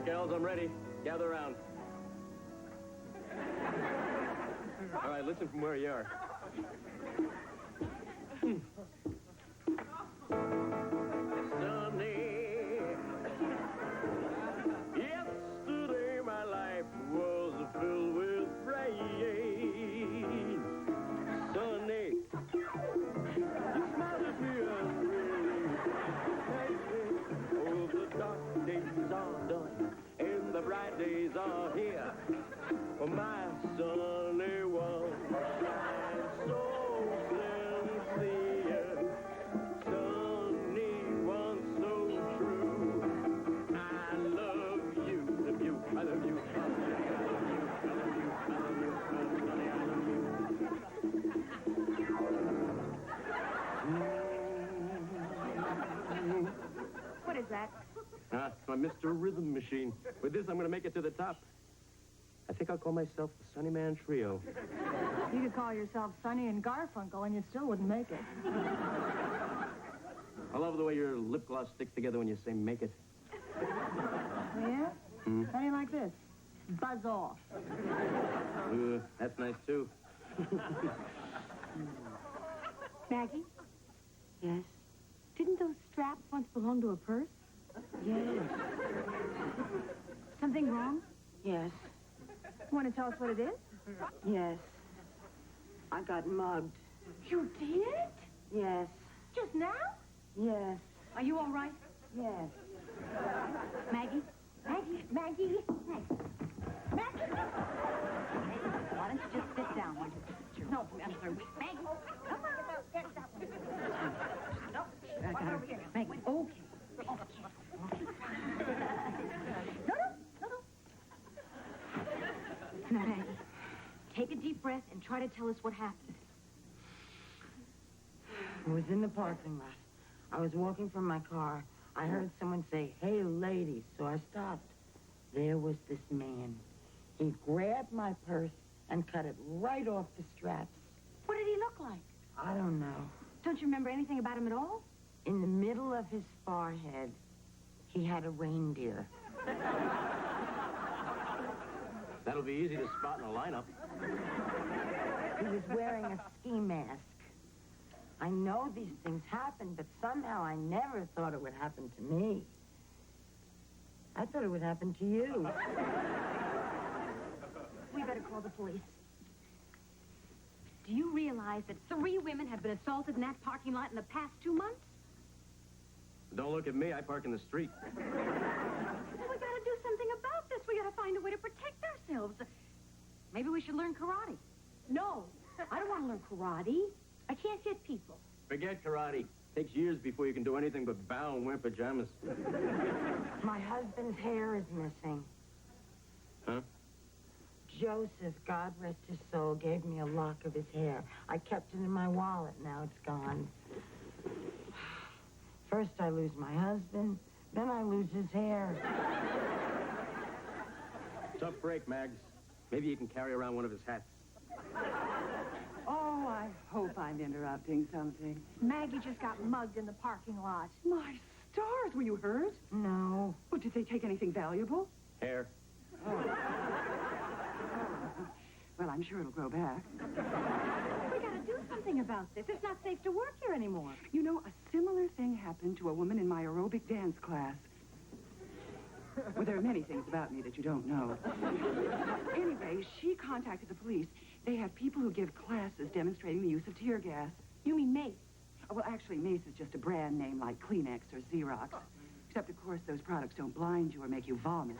right, gals, I'm ready. Gather around. All right, listen from where you are. Sunday, yesterday my life was filled with rain. Sunday, you smiled at me and really oh, the dark days are done and the bright days are here. For my Sunday one shines so sincere. Sunny one so true. I love you, I love you, I love you, What is that? My Mr. Rhythm Machine. With this, I'm going to make it to the top. I think I'll call myself the Sunny Man Trio. You could call yourself Sonny and Garfunkel, and you still wouldn't make it. I love the way your lip gloss sticks together when you say make it. Yeah? How do you like this? Buzz off. That's nice, too. Maggie? Yes? Didn't those straps once belong to a purse? Yes. Something wrong? Yes. You want to tell us what it is? Yes. I got mugged. You did? Yes. Just now? Yes. Are you all right? Yes. Maggie? Maggie? Maggie? Maggie? Maggie? Why don't you just sit down? No, I'm sorry. Maggie? Come on. No. I got her. Maggie. Okay. No. Now, Maggie, take a deep breath and try to tell us what happened. I was in the parking lot. I was walking from my car. I heard someone say, "Hey, lady," so I stopped. There was this man. He grabbed my purse and cut it right off the straps. What did he look like? I don't know. Don't you remember anything about him at all? In the middle of his forehead, he had a reindeer. That'll be easy to spot in a lineup. He was wearing a ski mask. I know these things happen, but somehow I never thought it would happen to me. I thought it would happen to you. We better call the police. Do you realize that 3 women have been assaulted in that parking lot in the past 2 months? Don't look at me. I park in the street. Well, we gotta do something about this. We gotta find a way to protect ourselves. Maybe we should learn karate. No, I don't want to learn karate. I can't hit people. Forget karate. Takes years before you can do anything but bow and wear pajamas. My husband's hair is missing. Huh? Joseph, God rest his soul, gave me a lock of his hair. I kept it in my wallet. Now it's gone. First I lose my husband, then I lose his hair. Tough break, Mags. Maybe you can carry around one of his hats. Oh, I hope I'm interrupting something. Maggie just got mugged in the parking lot. My stars, were you hurt? No. Oh, did they take anything valuable? Hair. Well, I'm sure it'll grow back. We gotta do something about this. It's not safe to work here anymore. You know, a similar thing happened to a woman in my aerobic dance class. Well, there are many things about me that you don't know. Anyway, she contacted the police. They have people who give classes demonstrating the use of tear gas. You mean Mace? Oh, well, actually, Mace is just a brand name like Kleenex or Xerox. Except, of course, those products don't blind you or make you vomit.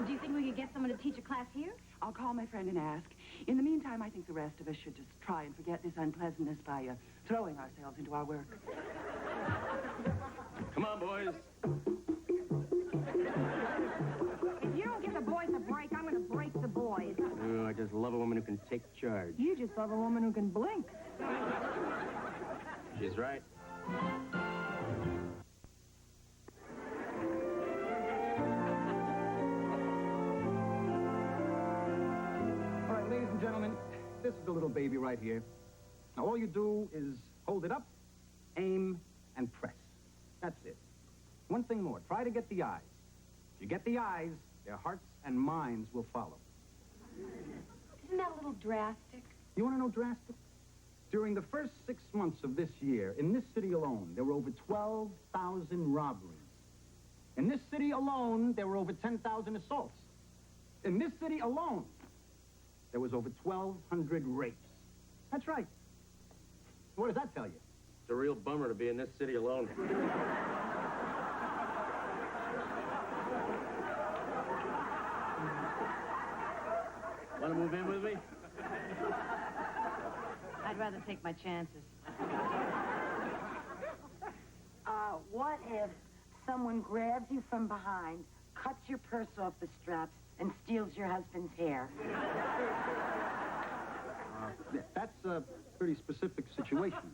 Do you think we could get someone to teach a class here? I'll call my friend and ask. In the meantime, I think the rest of us should just try and forget this unpleasantness by throwing ourselves into our work. Come on, boys. If you don't give the boys a break, I'm going to break the boys. Oh, I just love a woman who can take charge. You just love a woman who can blink. She's right. All right, ladies and gentlemen, this is the little baby right here. Now, all you do is hold it up, aim, and press. That's it. One thing more. Try to get the eyes. If you get the eyes, their hearts and minds will follow. Isn't that a little drastic? You want to know drastic? During the first 6 months of this year, in this city alone, there were over 12,000 robberies. In this city alone, there were over 10,000 assaults. In this city alone, there was over 1,200 rapes. That's right. What does that tell you? It's a real bummer to be in this city alone. Want to move in with me? I'd rather take my chances. What if someone grabs you from behind, cuts your purse off the straps, and steals your husband's hair? That's a pretty specific situation.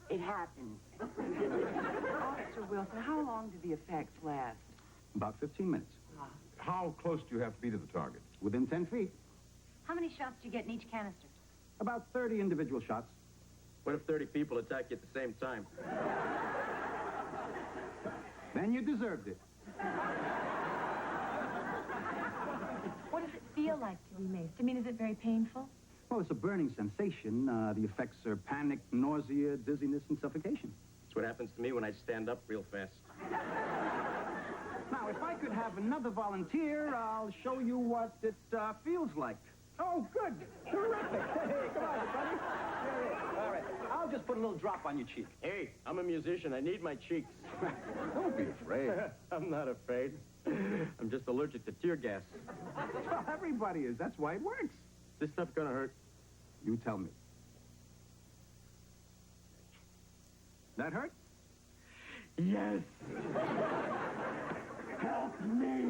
It happens. Officer Wilson, how long do the effects last? About 15 minutes. How close do you have to be to the target? Within 10 feet. How many shots do you get in each canister? About 30 individual shots. What if 30 people attack you at the same time? Then you deserved it. What does it feel like to be maced? I mean, is it very painful? Well, it's a burning sensation. The effects are panic, nausea, dizziness, and suffocation. That's what happens to me when I stand up real fast. Now, if I could have another volunteer, I'll show you what it feels like. Oh, good. Terrific. Hey, come on, buddy. Here it is. All right. I'll just put a little drop on your cheek. Hey, I'm a musician. I need my cheeks. Don't be afraid. I'm not afraid. I'm just allergic to tear gas. Well, everybody is. That's why it works. This stuff gonna hurt? You tell me. That hurt? Yes. Help me!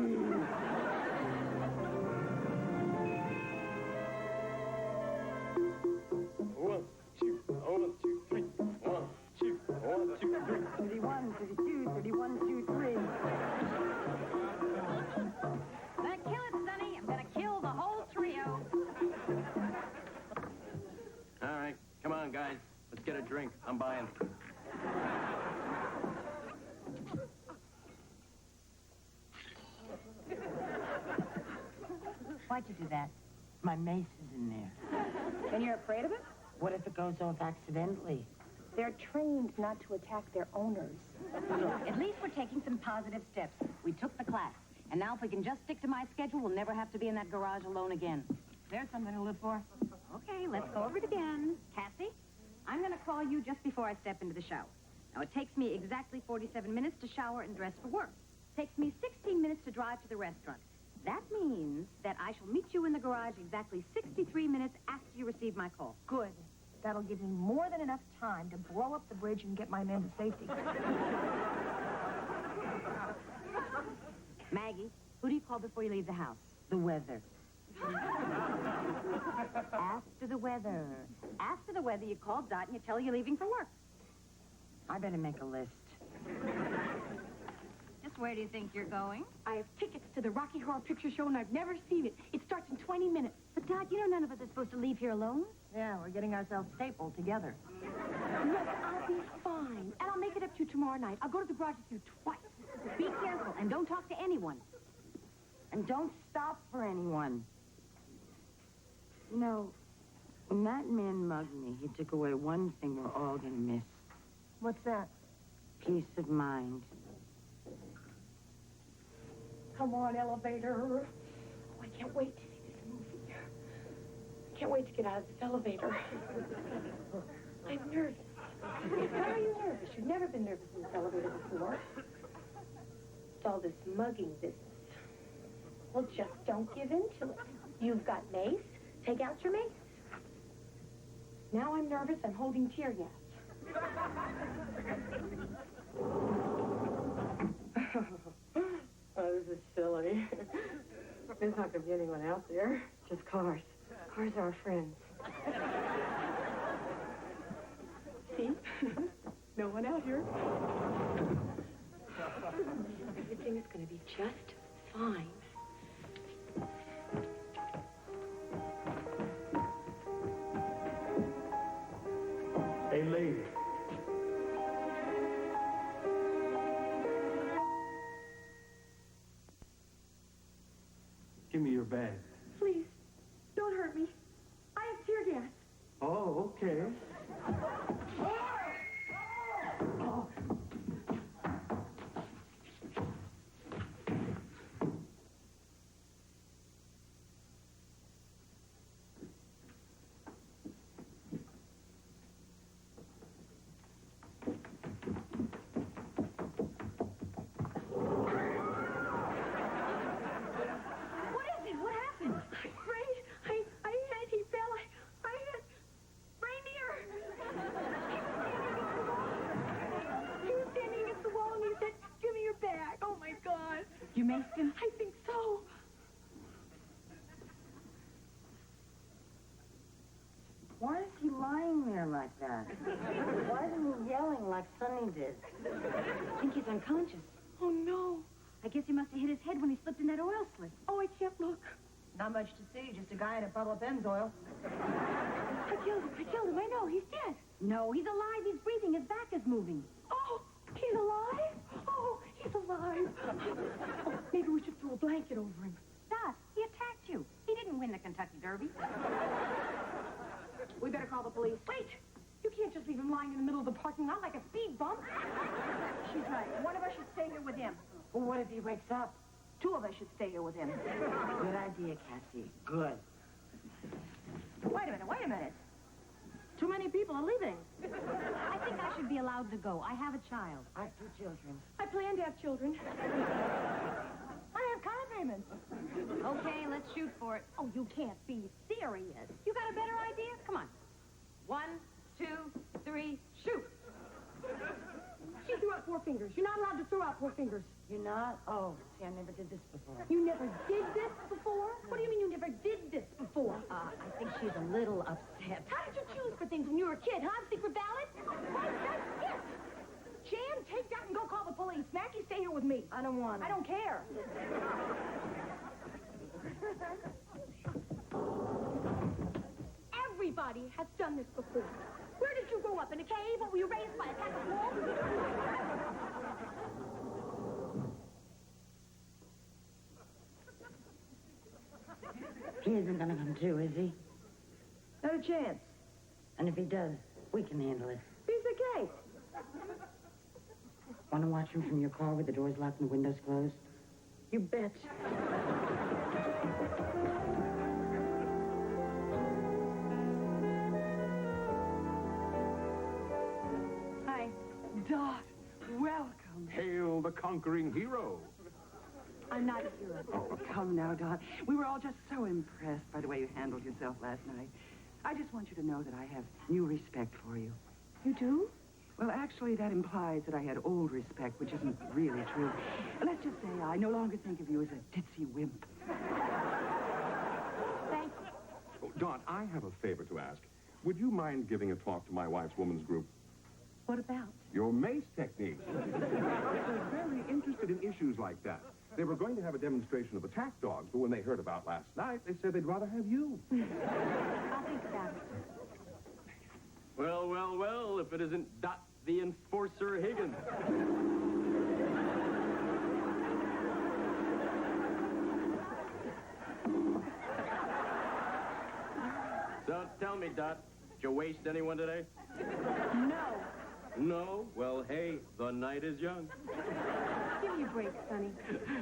One, two, 3. 1, 2, 3. 31, 32, 31, 2, 3. Gonna kill it, Sonny. I'm gonna kill the whole trio. All right, come on, guys. Let's get a drink. I'm buying. Why'd you do that? My mace is in there. And you're afraid of it? What if it goes off accidentally? They're trained not to attack their owners. At least we're taking some positive steps. We took the class. And now if we can just stick to my schedule, we'll never have to be in that garage alone again. There's something to live for. Okay, let's go over it again. Cassie, I'm going to call you just before I step into the shower. Now, it takes me exactly 47 minutes to shower and dress for work. It takes me 16 minutes to drive to the restaurant. That means that I shall meet you in the garage exactly 63 minutes after you receive my call. Good. That'll give me more than enough time to blow up the bridge and get my men to safety. Maggie, who do you call before you leave the house? The weather. After the weather. After the weather, you call Dot and you tell her you're leaving for work. I better make a list. Just where do you think you're going? I have tickets to the Rocky Horror Picture Show, and I've never seen it. It starts in 20 minutes. But, Dot, you know none of us are supposed to leave here alone. Yeah, we're getting ourselves stapled together. Look, I'll be fine, and I'll make it up to you tomorrow night. I'll go to the garage with you twice. Be careful and don't talk to anyone. And don't stop for anyone. You know, when that man mugged me, he took away one thing we're all gonna miss. What's that? Peace of mind. Come on, elevator. Oh, I can't wait to see this movie. I can't wait to get out of this elevator. I'm nervous. Why are you nervous? You've never been nervous in this elevator before. It's all this mugging business. Well, just don't give in to it. You've got mace. Take out your mace. Now I'm nervous. I'm holding tear gas. Oh, this is silly. There's not going to be anyone out there. Just cars. Cars are our friends. See? No one out here. Everything is going to be just fine. Hey, lady. Give me your bag. Please, don't hurt me. I have tear gas. Oh, okay. Oh. What is it? What happened? He fell. I had reindeer. He was standing against the wall and he said, give me your bag. Oh, my God. You maced him? I think so. Why is he lying there like that? Why isn't he yelling like Sonny did? I think he's unconscious. Oh, no. I guess he must have hit his head when he slipped in that oil slick. Oh, I can't look. Not much to see, just a guy in a puddle of Pennzoil. I killed him. I know. He's dead. No, he's alive. He's breathing. His back is moving. Oh, he's alive? Oh, he's alive. Oh, maybe we should throw a blanket over him. Dot, he attacked you. He didn't win the Kentucky Derby. We better call the police. Wait! You can't just leave him lying in the middle of the parking lot like a speed bump. She's right. One of us should stay here with him. Well, what if he wakes up? Two of us should stay here with him. Good idea, Cassie. Good. Wait a minute. Too many people are leaving. I think I should be allowed to go. I have a child. I have 2 children. I plan to have children. I have car payments. Okay, let's shoot for it. Oh, you can't be serious. You got a better idea? Come on. 1, 2, 3, shoot. She threw out 4 fingers. You're not allowed to throw out 4 fingers. You're not? Oh, see, I never did this before. You never did this before? What do you mean you never did this before? I think she's a little upset. How did you choose for things when you were a kid, huh? Secret ballot? That's it. Jan, take that and go call the police. Mackie, stay here with me. I don't want it. I don't care. Everybody has done this before. Where did you grow up? In a cave? Or were you raised by a pack of wolves? He isn't gonna come too, is he? Not a chance. And if he does, we can handle it. Piece of cake. Want to watch him from your car with the doors locked and the windows closed? You bet. Hi. Dot, welcome. Hail the conquering hero. I'm not a hero. Oh, come now, Dot. We were all just so impressed by the way you handled yourself last night. I just want you to know that I have new respect for you. You do? Well, actually, that implies that I had old respect, which isn't really true. Let's just say I no longer think of you as a ditzy wimp. Thank you. Oh, Dot, I have a favor to ask. Would you mind giving a talk to my wife's women's group? What about? Your mace technique. They're very interested in issues like that. They were going to have a demonstration of attack dogs, but when they heard about last night, they said they'd rather have you. I'll think about it. Well, if it isn't Dot the Enforcer Higgins. So tell me, Dot, did you waste anyone today? No. No? Well, hey, the night is young. Give me a break, Sonny.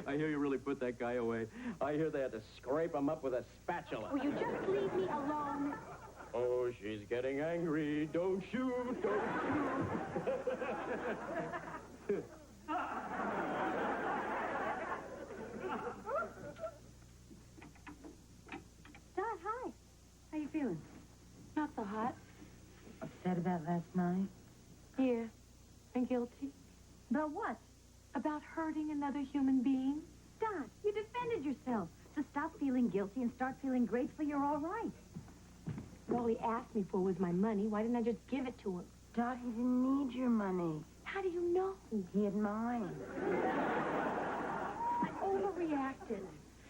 I hear you really put that guy away. I hear they had to scrape him up with a spatula. Will you just leave me alone? Oh, she's getting angry. Don't shoot, don't shoot. Dot, hi. How you feeling? Not so hot. Upset about last night? Yeah. And guilty. About what? About hurting another human being. Dot, you defended yourself. So stop feeling guilty and start feeling grateful you're all right. All he asked me for was my money. Why didn't I just give it to him? Dot, he didn't need your money. How do you know? He had mine. I overreacted.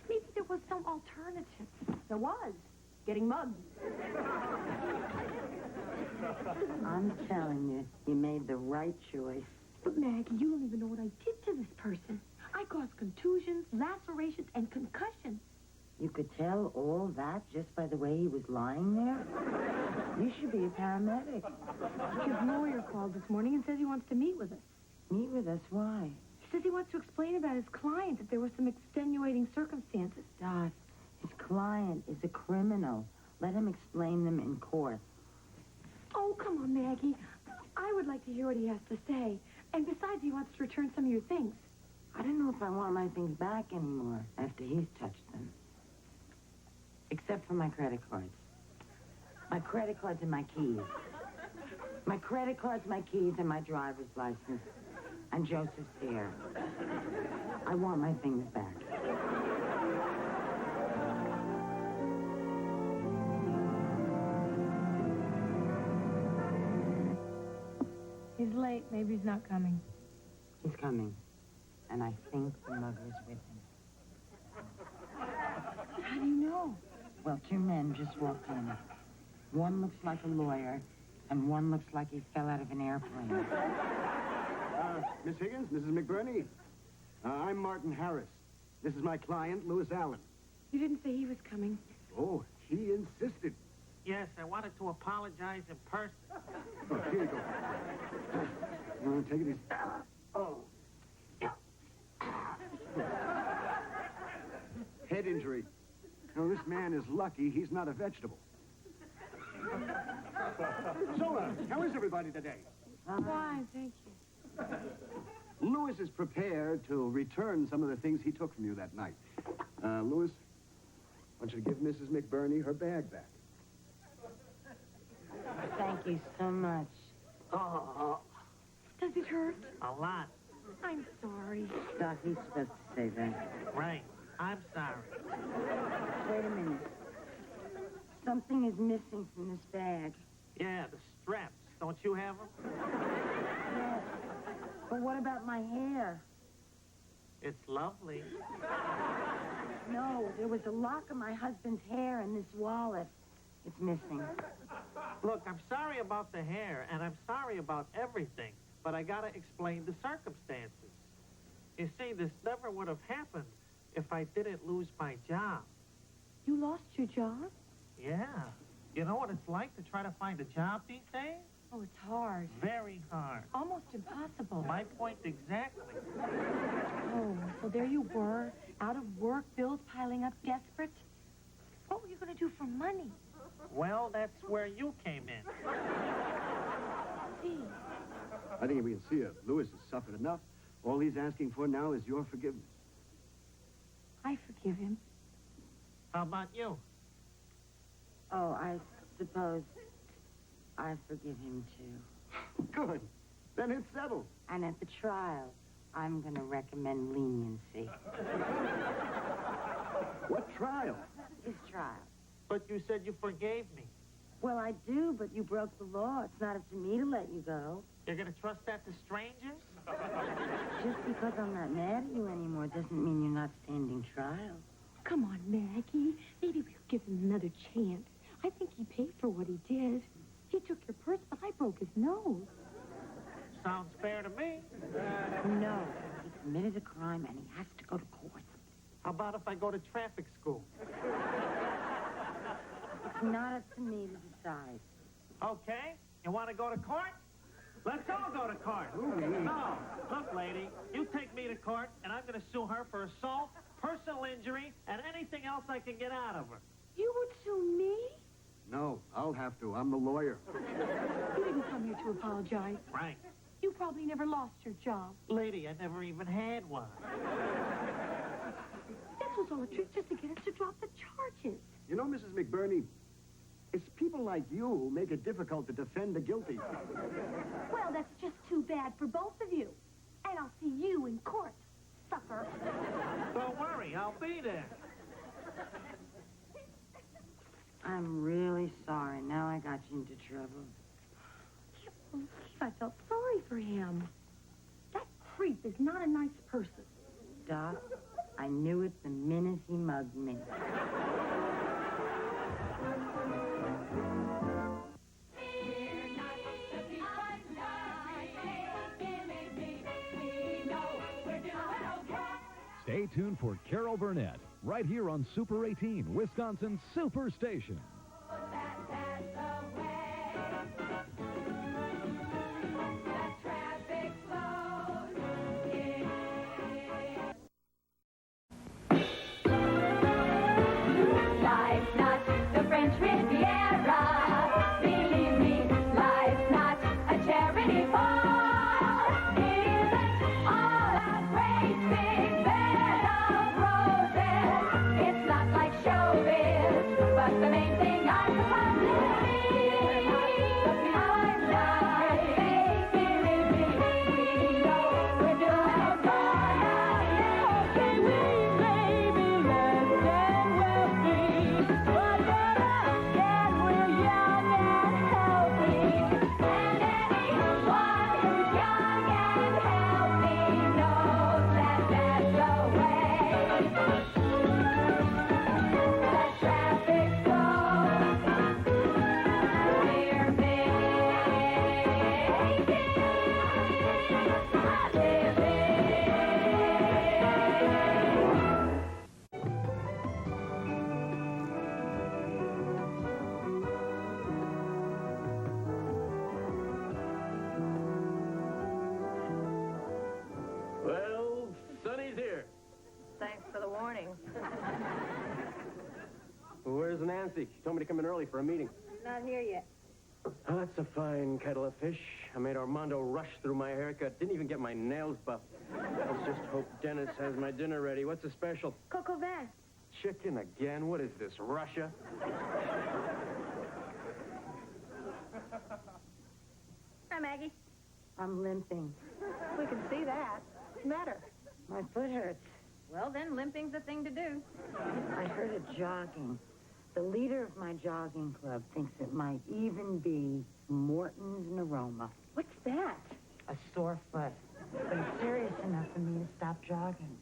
Maybe there was some alternative. There was. Getting mugged. I'm telling you, you made the right choice. But, Maggie, you don't even know what I did to this person. I caused contusions, lacerations, and concussions. You could tell all that just by the way he was lying there? You should be a paramedic. His lawyer called this morning and says he wants to meet with us. Meet with us, why? He says he wants to explain about his client, that there were some extenuating circumstances. Dot, his client is a criminal. Let him explain them in court. Oh, come on, Maggie. I would like to hear what he has to say. And besides, he wants to return some of your things. I don't know if I want my things back anymore after he's touched them. Except for my credit cards. My credit cards and my keys. My credit cards, my keys, and my driver's license. And Joseph's hair. I want my things back. He's late. Maybe he's not coming. He's coming. And I think the mugger's with him. How do you know? Well, two men just walked in. One looks like a lawyer, and one looks like he fell out of an airplane. Miss Higgins, Mrs. McBurney. I'm Martin Harris. This is my client, Louis Allen. You didn't say he was coming. Oh, he insisted. Yes, I wanted to apologize in person. Oh, here you go. You want to take it easy? Oh. Head injury. Now, this man is lucky he's not a vegetable. So, how is everybody today? Fine, thank you. Louis is prepared to return some of the things he took from you that night. Louis, I want you to give Mrs. McBurney her bag back. Thank you so much. Oh, Does it hurt? a lot. I'm sorry. Doc, he's supposed to say that. Right. I'm sorry. Wait a minute. Something is missing from this bag. Yeah, the straps. Don't you have them? Yes. But what about my hair? It's lovely. No, there was a lock of my husband's hair in this wallet. It's missing. Look, I'm sorry about the hair, and I'm sorry about everything, but I gotta explain the circumstances. You see, this never would have happened if I didn't lose my job. You lost your job? Yeah. You know what it's like to try to find a job these days? Oh, it's hard. Very hard. Almost impossible. My point exactly. Oh, so there you were, out of work, bills piling up, desperate. What were you going to do for money? Well, that's where you came in. See, I think we can see it. Louis has suffered enough. All he's asking for now is your forgiveness. I forgive him. How about you? Oh, I suppose I forgive him, too. Good. Then it's settled. And at the trial, I'm going to recommend leniency. What trial? His trial. But you said you forgave me. Well, I do, but you broke the law. It's not up to me to let you go. You're gonna trust that to strangers? Just because I'm not mad at you anymore doesn't mean you're not standing trial. Come on, Maggie. Maybe we'll give him another chance. I think he paid for what he did. He took your purse, but I broke his nose. Sounds fair to me. No, he committed a crime and he has to go to court. How about if I go to traffic school? It's not up to me to decide. Okay. You want to go to court? Let's all go to court. No. Look, lady, you take me to court, and I'm going to sue her for assault, personal injury, and anything else I can get out of her. You would sue me? No, I'll have to. I'm the lawyer. You didn't come here to apologize. Right. You probably never lost your job. Lady, I never even had one. This was all a trick just to get us to drop the charges. You know, Mrs. McBurney, it's people like you who make it difficult to defend the guilty. Well, that's just too bad for both of you. And I'll see you in court, sucker. Don't worry, I'll be there. I'm really sorry. Now I got you into trouble. I felt sorry for him. That creep is not a nice person. Doc, I knew it the minute he mugged me. Stay tuned for for Carol Burnett, right here on Super 18, Wisconsin's Superstation. Life's not the French Riviera. Believe me, life's not a charity ball. It isn't all a great big bed of roses. It's not like showbiz, but the main thing I suppose is our life. Believe me, we know we're doing fine. Can we, baby, less than wealthy? But we're again, we're young and healthy. And anyone who's young and healthy knows that that's the way. The traffic flows. We're making a living. Well, Sonny's here. Thanks for the warning. Well, where's Nancy? She told me to come in early for a meeting. Not here yet. Oh, that's a fine kettle of fish. I made Armando rush through my haircut. Didn't even get my nails buffed. Let's just hope Dennis has my dinner ready. What's the special? Coco Vast. Chicken again? What is this, Russia? Hi, Maggie. I'm limping. We can see that. What's the matter? My foot hurts. Well, then limping's the thing to do. I heard it jogging. The leader of my jogging club thinks it might even be Morton's neuroma. What's that? A sore foot. But it's serious enough for me to stop jogging.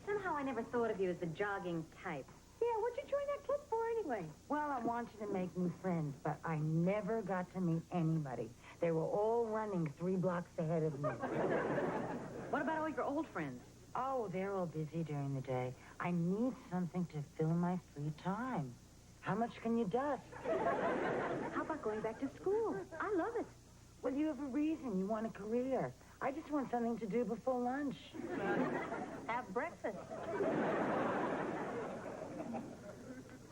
Somehow I never thought of you as the jogging type. Yeah, what'd you join that club for anyway? Well, I wanted to make new friends, but I never got to meet anybody. They were all running 3 blocks ahead of me. What about all your old friends? Oh, they're all busy during the day. I need something to fill my free time. How much can you dust? How about going back to school? I love it. Well, you have a reason. You want a career. I just want something to do before lunch. Have breakfast.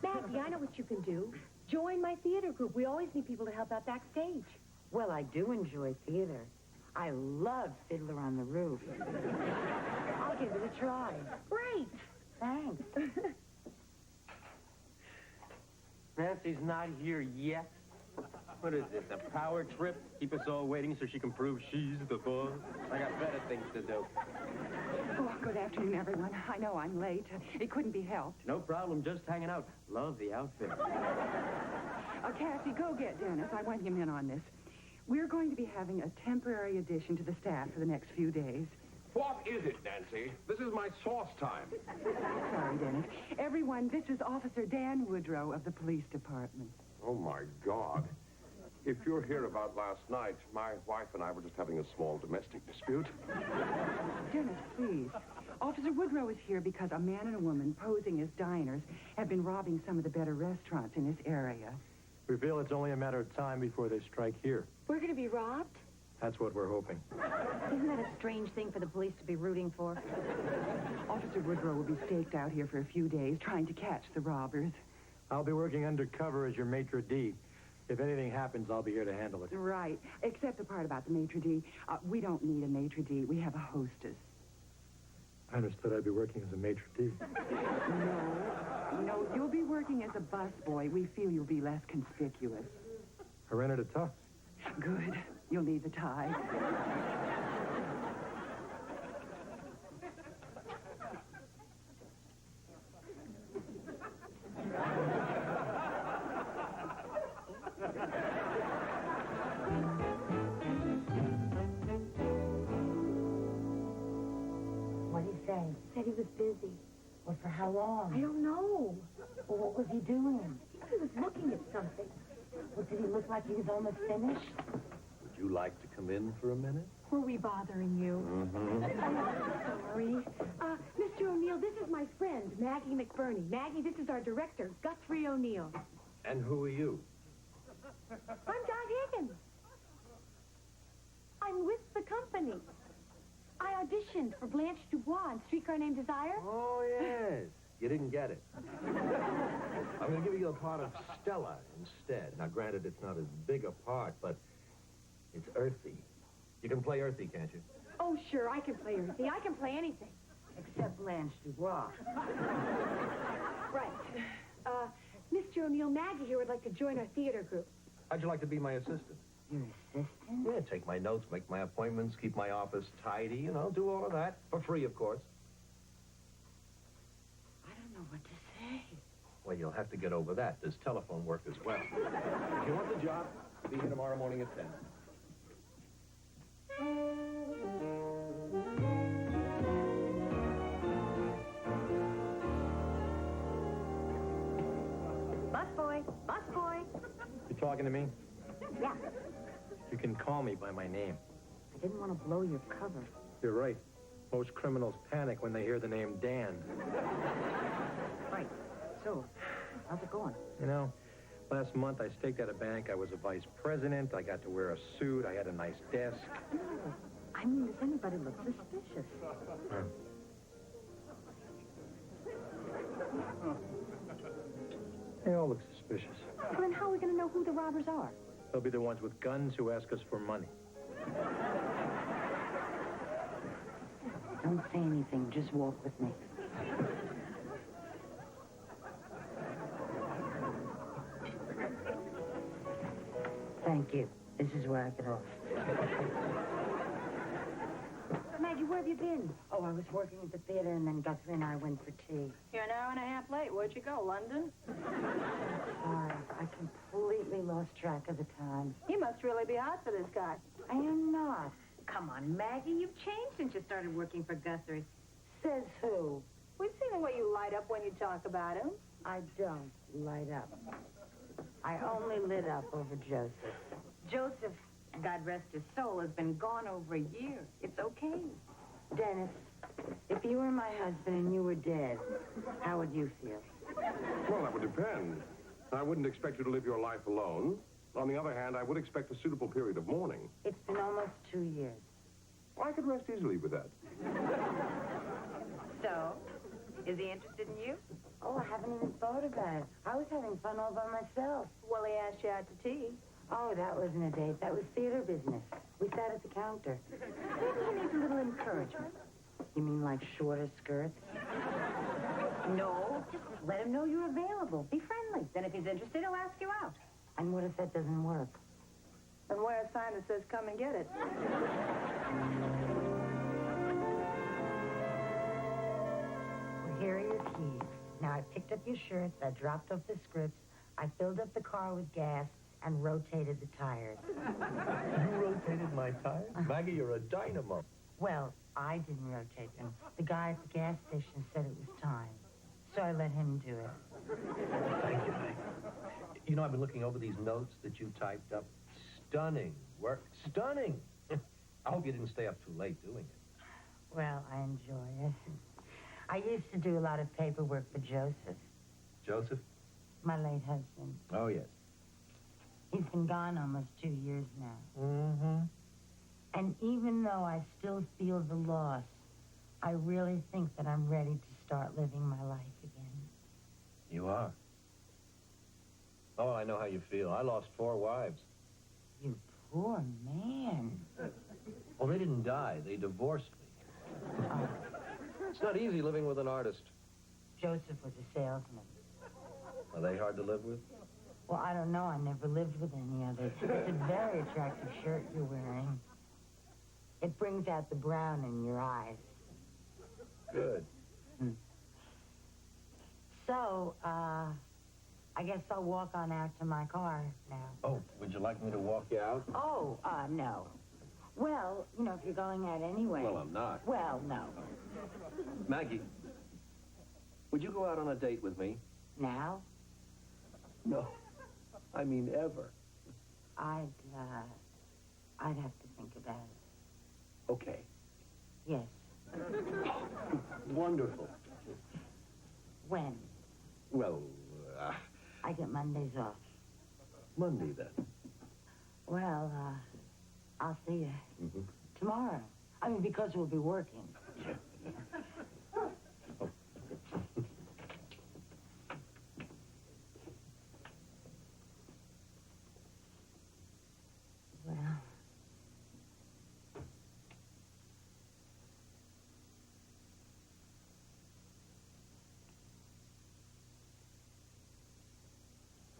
Maggie, I know what you can do. Join my theater group. We always need people to help out backstage. Well, I do enjoy theater. I love Fiddler on the Roof. I'll give it a try. Great. Thanks. Nancy's not here yet. What is this, a power trip? Keep us all waiting so she can prove she's the boss? I got better things to do. Oh, good afternoon, everyone. I know I'm late. It couldn't be helped. No problem, just hanging out. Love the outfit. Cassie, go get Dennis. I want him in on this. We're going to be having a temporary addition to the staff for the next few days. What is it, Nancy? This is my sauce time. Sorry, Dennis. Everyone, this is Officer Dan Woodrow of the police department. Oh, my God. If you're here about last night, my wife and I were just having a small domestic dispute. Dennis, please. Officer Woodrow is here because a man and a woman posing as diners have been robbing some of the better restaurants in this area. We feel it's only a matter of time before they strike here. We're going to be robbed? That's what we're hoping. Isn't that a strange thing for the police to be rooting for? Officer Woodrow will be staked out here for a few days trying to catch the robbers. I'll be working undercover as your maitre d'. If anything happens, I'll be here to handle it. Right, except the part about the maitre d'. We don't need a maitre d'. We have a hostess. I understood I'd be working as a maitre d'. No, you'll be working as a busboy. We feel you'll be less conspicuous. I rented a tux. Good. You'll need the tie. What did he say? Said he was busy. Well, for how long? I don't know. Well, what was he doing? He was looking at something. Well, did he look like he was almost finished? Would you like to come in for a minute? Were we bothering you? Mm-hmm. I'm sorry. Mr. O'Neill, this is my friend, Maggie McBurney. Maggie, this is our director, Guthrie O'Neill. And who are you? I'm Dot Higgins. I'm with the company. I auditioned for Blanche Dubois in Streetcar Named Desire. Oh, yes. You didn't get it. I'm going to give you the part of Stella instead. Now, granted, it's not as big a part, but it's earthy. You can play earthy, can't you? Oh, sure, I can play everything. I can play anything. Except Blanche Dubois. Right. Mr. O'Neill, Maggie here would like to join our theater group. How'd you like to be my assistant? Your assistant? Yeah, take my notes, make my appointments, keep my office tidy, you know, do all of that. For free, of course. I don't know what to say. Well, you'll have to get over that. There's telephone work as well. If you want the job, be here tomorrow morning at 10. Busboy, busboy. You talking to me? Yeah, You can call me by my name. I didn't want to blow your cover. You're right. Most criminals panic when they hear the name Dan. Right. So, how's it going? You know, last month I staked out a bank. I was a vice president. I got to wear a suit. I had a nice desk. No. I mean, does anybody look suspicious? They all look suspicious. well, then how are we going to know who the robbers are? They'll be the ones with guns who ask us for money. Don't say anything. Just walk with me. Thank you. This is where I get off. Maggie, where have you been? Oh, I was working at the theater, and then Guthrie and I went for tea. You're an hour and a half late. Where'd you go, London? Sorry, I completely lost track of the time. You must really be hot for this guy. I am not. Come on, Maggie, you've changed since you started working for Guthrie. Says who? We've seen the way you light up when you talk about him. I don't light up. I only lit up over Joseph. Joseph, God rest his soul, has been gone over a year. It's okay. Dennis, if you were my husband and you were dead, how would you feel? Well, that would depend. I wouldn't expect you to live your life alone. On the other hand, I would expect a suitable period of mourning. It's been almost 2 years. Well, I could rest easily with that. So, is he interested in you? Oh, I haven't even thought about it. I was having fun all by myself. Well, he asked you out to tea. Oh, that wasn't a date. That was theater business. We sat at the counter. Maybe he needs a little encouragement. You mean like shorter skirts? No, just let him know you're available. Be friendly. Then if he's interested, he'll ask you out. And what if that doesn't work? Then wear a sign that says, come and get it. Well, here are your keys. Now, I picked up your shirts, I dropped off the scripts, I filled up the car with gas, and rotated the tires. You rotated my tires? Maggie, you're a dynamo. Well, I didn't rotate them. The guy at the gas station said it was time. So I let him do it. Thank you, Maggie. You know, I've been looking over these notes that you typed up. Stunning work. Stunning. I hope you didn't stay up too late doing it. Well, I enjoy it. I used to do a lot of paperwork for Joseph, Joseph? my late husband. Oh, yes. He's been gone almost 2 years now. Mm-hmm. And even though I still feel the loss, I really think that I'm ready to start living my life again. You are. Oh, I know how you feel. I lost 4 wives. You poor man. Well, they didn't die. They divorced me. It's not easy living with an artist. Joseph was a salesman. Are they hard to live with? Well, I don't know. I never lived with any others. It's a very attractive shirt you're wearing. It brings out the brown in your eyes. Good. So, I guess I'll walk on out to my car now. Oh, would you like me to walk you out? Oh, no. Well, you know, if you're going out anyway. Well, I'm not. Well, no. Maggie, would you go out on a date with me? Now? No. I mean, ever. I'd have to think about it. Okay. Yes. Wonderful. When? Well, I get Mondays off. Monday then. Well, I'll see you Mm-hmm. tomorrow. I mean, because we'll be working. Well,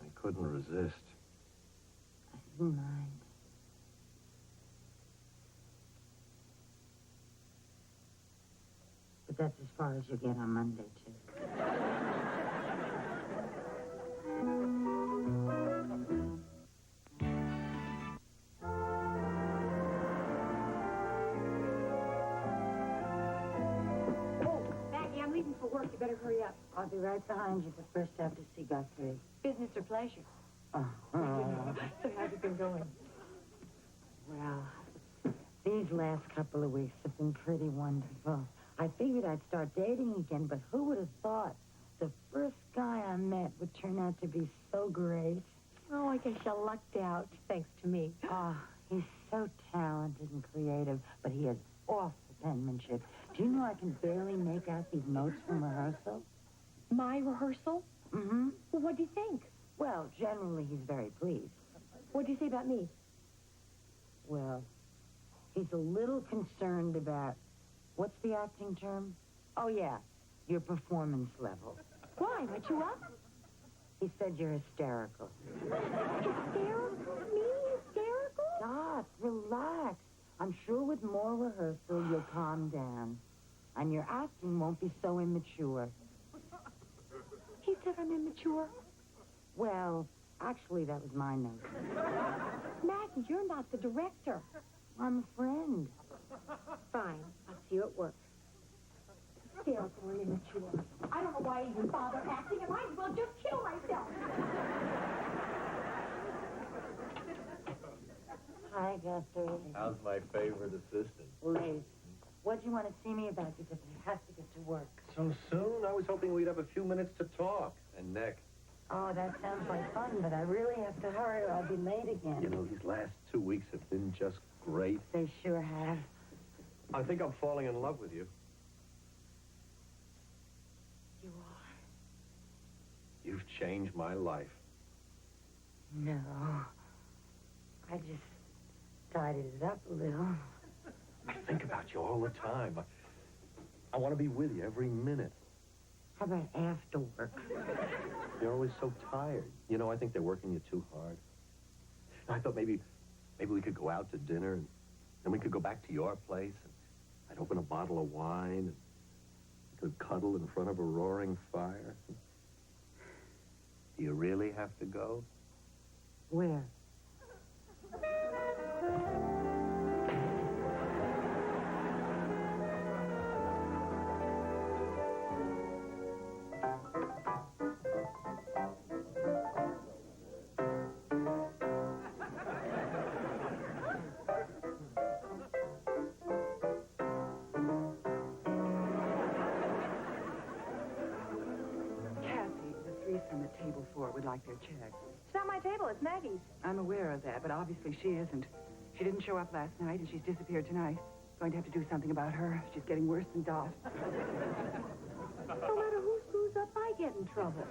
I couldn't resist. I didn't mind. But that's as far as you get on Monday, too. Oh, Maggie, I'm leaving for work. You better hurry up. I'll be right behind you, but first I have to see Guthrie. Business or pleasure? Oh. So how's it been going? Well, these last couple of weeks have been pretty wonderful. I figured I'd start dating again, but who would have thought the first guy I met would turn out to be so great? Oh, I guess you lucked out, thanks to me. Oh, he's so talented and creative, but he has awful penmanship. Do you know I can barely make out these notes from rehearsal? My rehearsal? Mm-hmm. Well, what do you think? Well, generally he's very pleased. What do you say about me? Well, he's a little concerned about, what's the acting term? Oh, yeah, your performance level. Why? Let you up? He said you're hysterical. Hysterical? Me? Hysterical? Doc, relax. I'm sure with more rehearsal, you'll calm down. And your acting won't be so immature. He said I'm immature. Well, actually, that was my note. Maggie, you're not the director. I'm a friend. Fine. I'll see you at work. Hysterical and immature. I don't know why I even bother acting. I might as well just kill myself. Hi, Guthrie. How's my favorite assistant? Lace. What do you want to see me about? Because I have to get to work. So soon? I was hoping we'd have a few minutes to talk. And Nick, Oh, that sounds like fun, but I really have to hurry or I'll be late again. you know, these last 2 weeks have been just great. They sure have. I think I'm falling in love with you. You are? You've changed my life. No. I just tidied it up a little. I think about you all the time. I want to be with you every minute. How about after work? You're always so tired. You know, I think they're working you too hard. I thought maybe we could go out to dinner, and then we could go back to your place, and I'd open a bottle of wine, and we could cuddle in front of a roaring fire. Do you really have to go? Where? Kathy, the three from the table 4 would like their check. It's not my table. It's Maggie's. I'm aware of that, but obviously she isn't. She didn't show up last night, and she's disappeared tonight. Going to have to do something about her. She's getting worse than Dot. No matter who screws up, I get in trouble.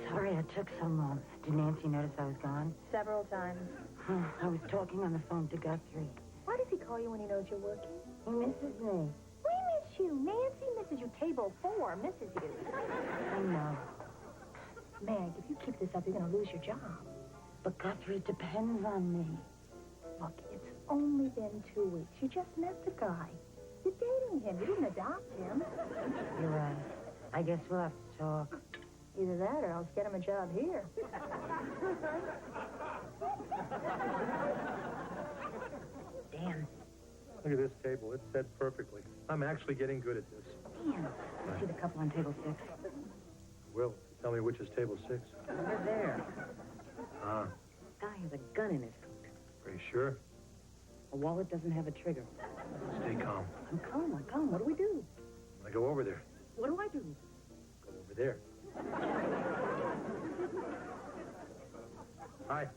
Sorry I took so long. Did Nancy notice I was gone? Several times. I was talking on the phone to Guthrie. Why does he call you when he knows you're working? He misses me. We miss you. Nancy misses you. Table 4 misses you. I know. Meg, if you keep this up, you're going to lose your job. But Guthrie depends on me. Look, it's only been 2 weeks. You just met the guy. You're dating him. You didn't adopt him. You're right. I guess we'll have to talk. Either that or I'll get him a job here. Dan. Look at this table. It's set perfectly. I'm actually getting good at this. Dan. See the couple on table 6? Will, tell me which is table 6. Over there. Ah. Guy has a gun in his coat. Are you sure? A wallet doesn't have a trigger. Stay calm. I'm calm. What do we do? I go over there. What do I do? Go over there. Hi.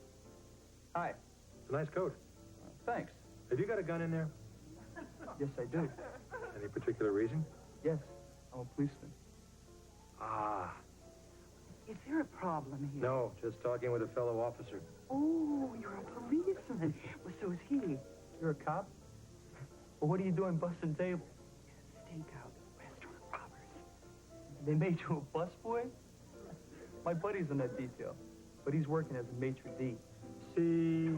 Hi. It's a nice coat. Thanks. Have you got a gun in there? Yes, I do. Any particular reason? Yes, I'm a policeman. Ah. Is there a problem here? No, just talking with a fellow officer. Oh, you're a policeman. Well, so is he. You're a cop? Well, what are you doing busting tables? Stakeout, restaurant robbers. They made you a busboy? My buddy's in that detail, but he's working as a maitre d'. See?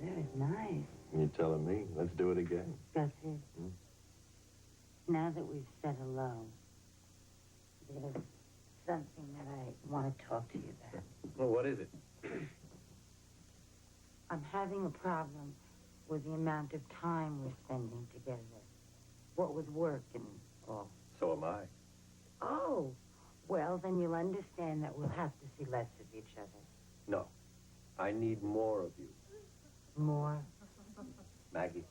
That is nice. You're telling me. Let's do it again. Gussie, now that we've said hello, there's something that I want to talk to you about. Well, what is it? I'm having a problem with the amount of time we're spending together. What with work and all. So am I. Oh, well, then you'll understand that we'll have to see less of each other. No. I need more of you. More? Maggie.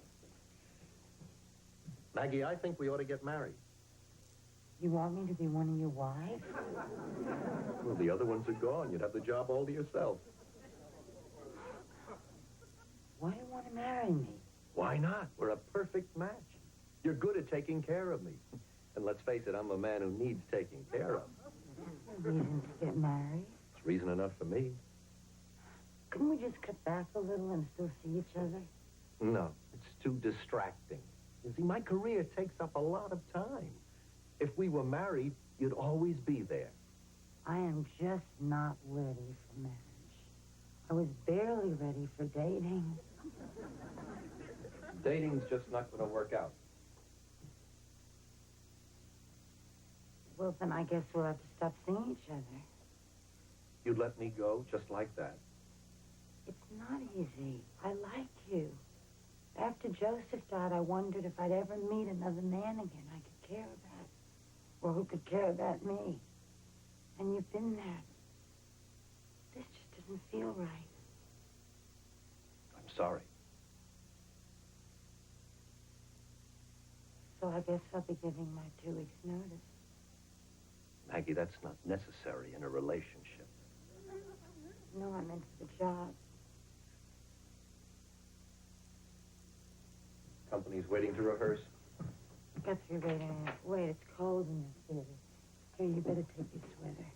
Maggie, I think we ought to get married. You want me to be one of your wives? Well, the other ones are gone. You'd have the job all to yourself. Why do you want to marry me? Why not? We're a perfect match. You're good at taking care of me. And let's face it, I'm a man who needs taking care of. That's a reason to get married. It's reason enough for me. Couldn't we just cut back a little and still see each other? No, it's too distracting. You see, my career takes up a lot of time. If we were married, you'd always be there. I am just not ready for marriage. I was barely ready for dating. Dating's just not going to work out. Well, then I guess we'll have to stop seeing each other. You'd let me go just like that. It's not easy. I like you. After Joseph died, I wondered if I'd ever meet another man again I could care about. Or who could care about me. And you've been there. This just doesn't feel right. I'm sorry. So I guess I'll be giving my 2 weeks' notice. Maggie, that's not necessary in a relationship. No, I meant for the job. Company's waiting to rehearse. Guthrie, wait a minute. Wait, it's cold in this theater. Here, you better take your sweater.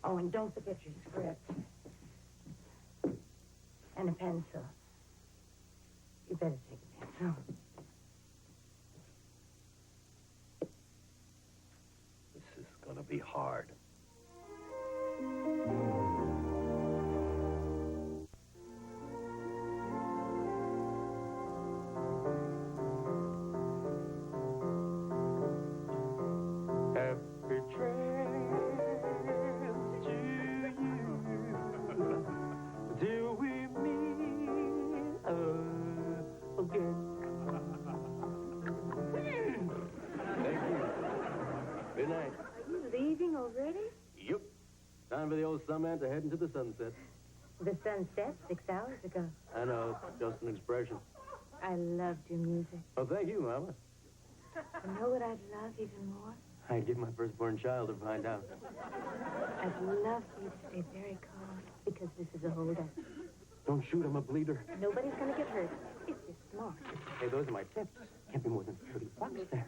Oh, and don't forget your script. And a pencil. You better take a pencil. This is going to be hard. Happy trails to you. Till we meet again. Thank you. Good night. Are you leaving already? Yep. Time for the old Summer to head into the sunset. The sun set 6 hours ago. I know, it's just an expression. I loved your music. Oh, thank you, Mama. You know what I'd love even more? I'd give my firstborn child to find out. I'd love for you to stay very calm because this is a holdup. Don't shoot, I'm a bleeder. Nobody's going to get hurt if you're smart. Hey, those are my tips. Can't be more than $30 there.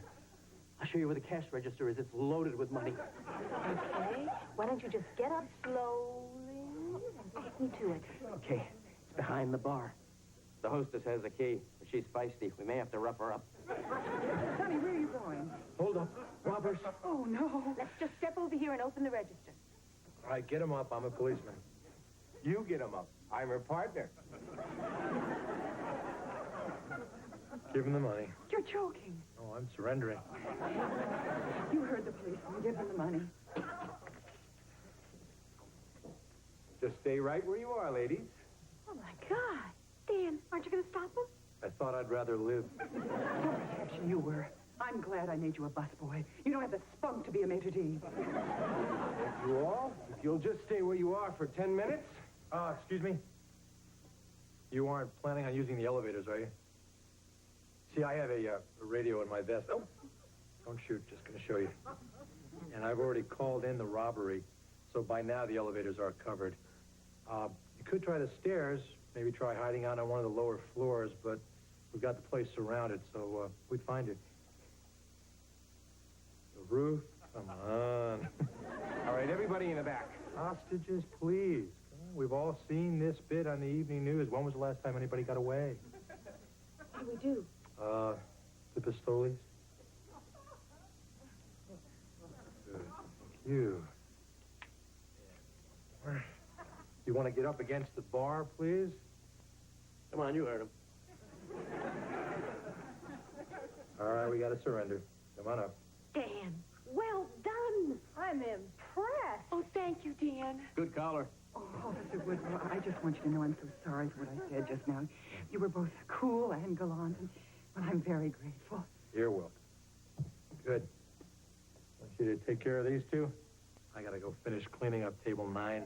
I'll show you where the cash register is. It's loaded with money. Okay? Why don't you just get up slowly and take me to it? Okay, it's behind the bar. The hostess has the key, but she's feisty. We may have to rough her up. Sonny, where are you going? Hold up. Robbers. Oh, no. Let's just step over here and open the register. All right, get him up. I'm a policeman. You get him up. I'm her partner. Give him the money. You're joking. Oh, I'm surrendering. You heard the policeman. Give him the money. Just stay right where you are, ladies. Oh, my God. Dan, aren't you going to stop him? I thought I'd rather live. Don't protection you were. I'm glad I made you a busboy. You don't have the spunk to be a maitre d'. You all, if you'll just stay where you are for 10 minutes. Excuse me? You aren't planning on using the elevators, are you? See, I have a radio in my vest. Oh, don't shoot, just going to show you. And I've already called in the robbery, so by now the elevators are covered. You could try the stairs, maybe try hiding out on one of the lower floors, but we've got the place surrounded, so we'd find you. The roof? Come on. All right, everybody in the back. Hostages, please. We've all seen this bit on the evening news. When was the last time anybody got away? What do we do? The Pistoles. Good. You. You want to get up against the bar, please? Come on, you heard him. All right, we got to surrender. Come on up. Dan, well done. I'm impressed. Oh, thank you, Dan. Good collar. Oh, Officer Woodrow, I just want you to know I'm so sorry for what I said just now. You were both cool and gallant, but I'm very grateful. You're welcome. Good. I want you to take care of these two. I got to go finish cleaning up table 9.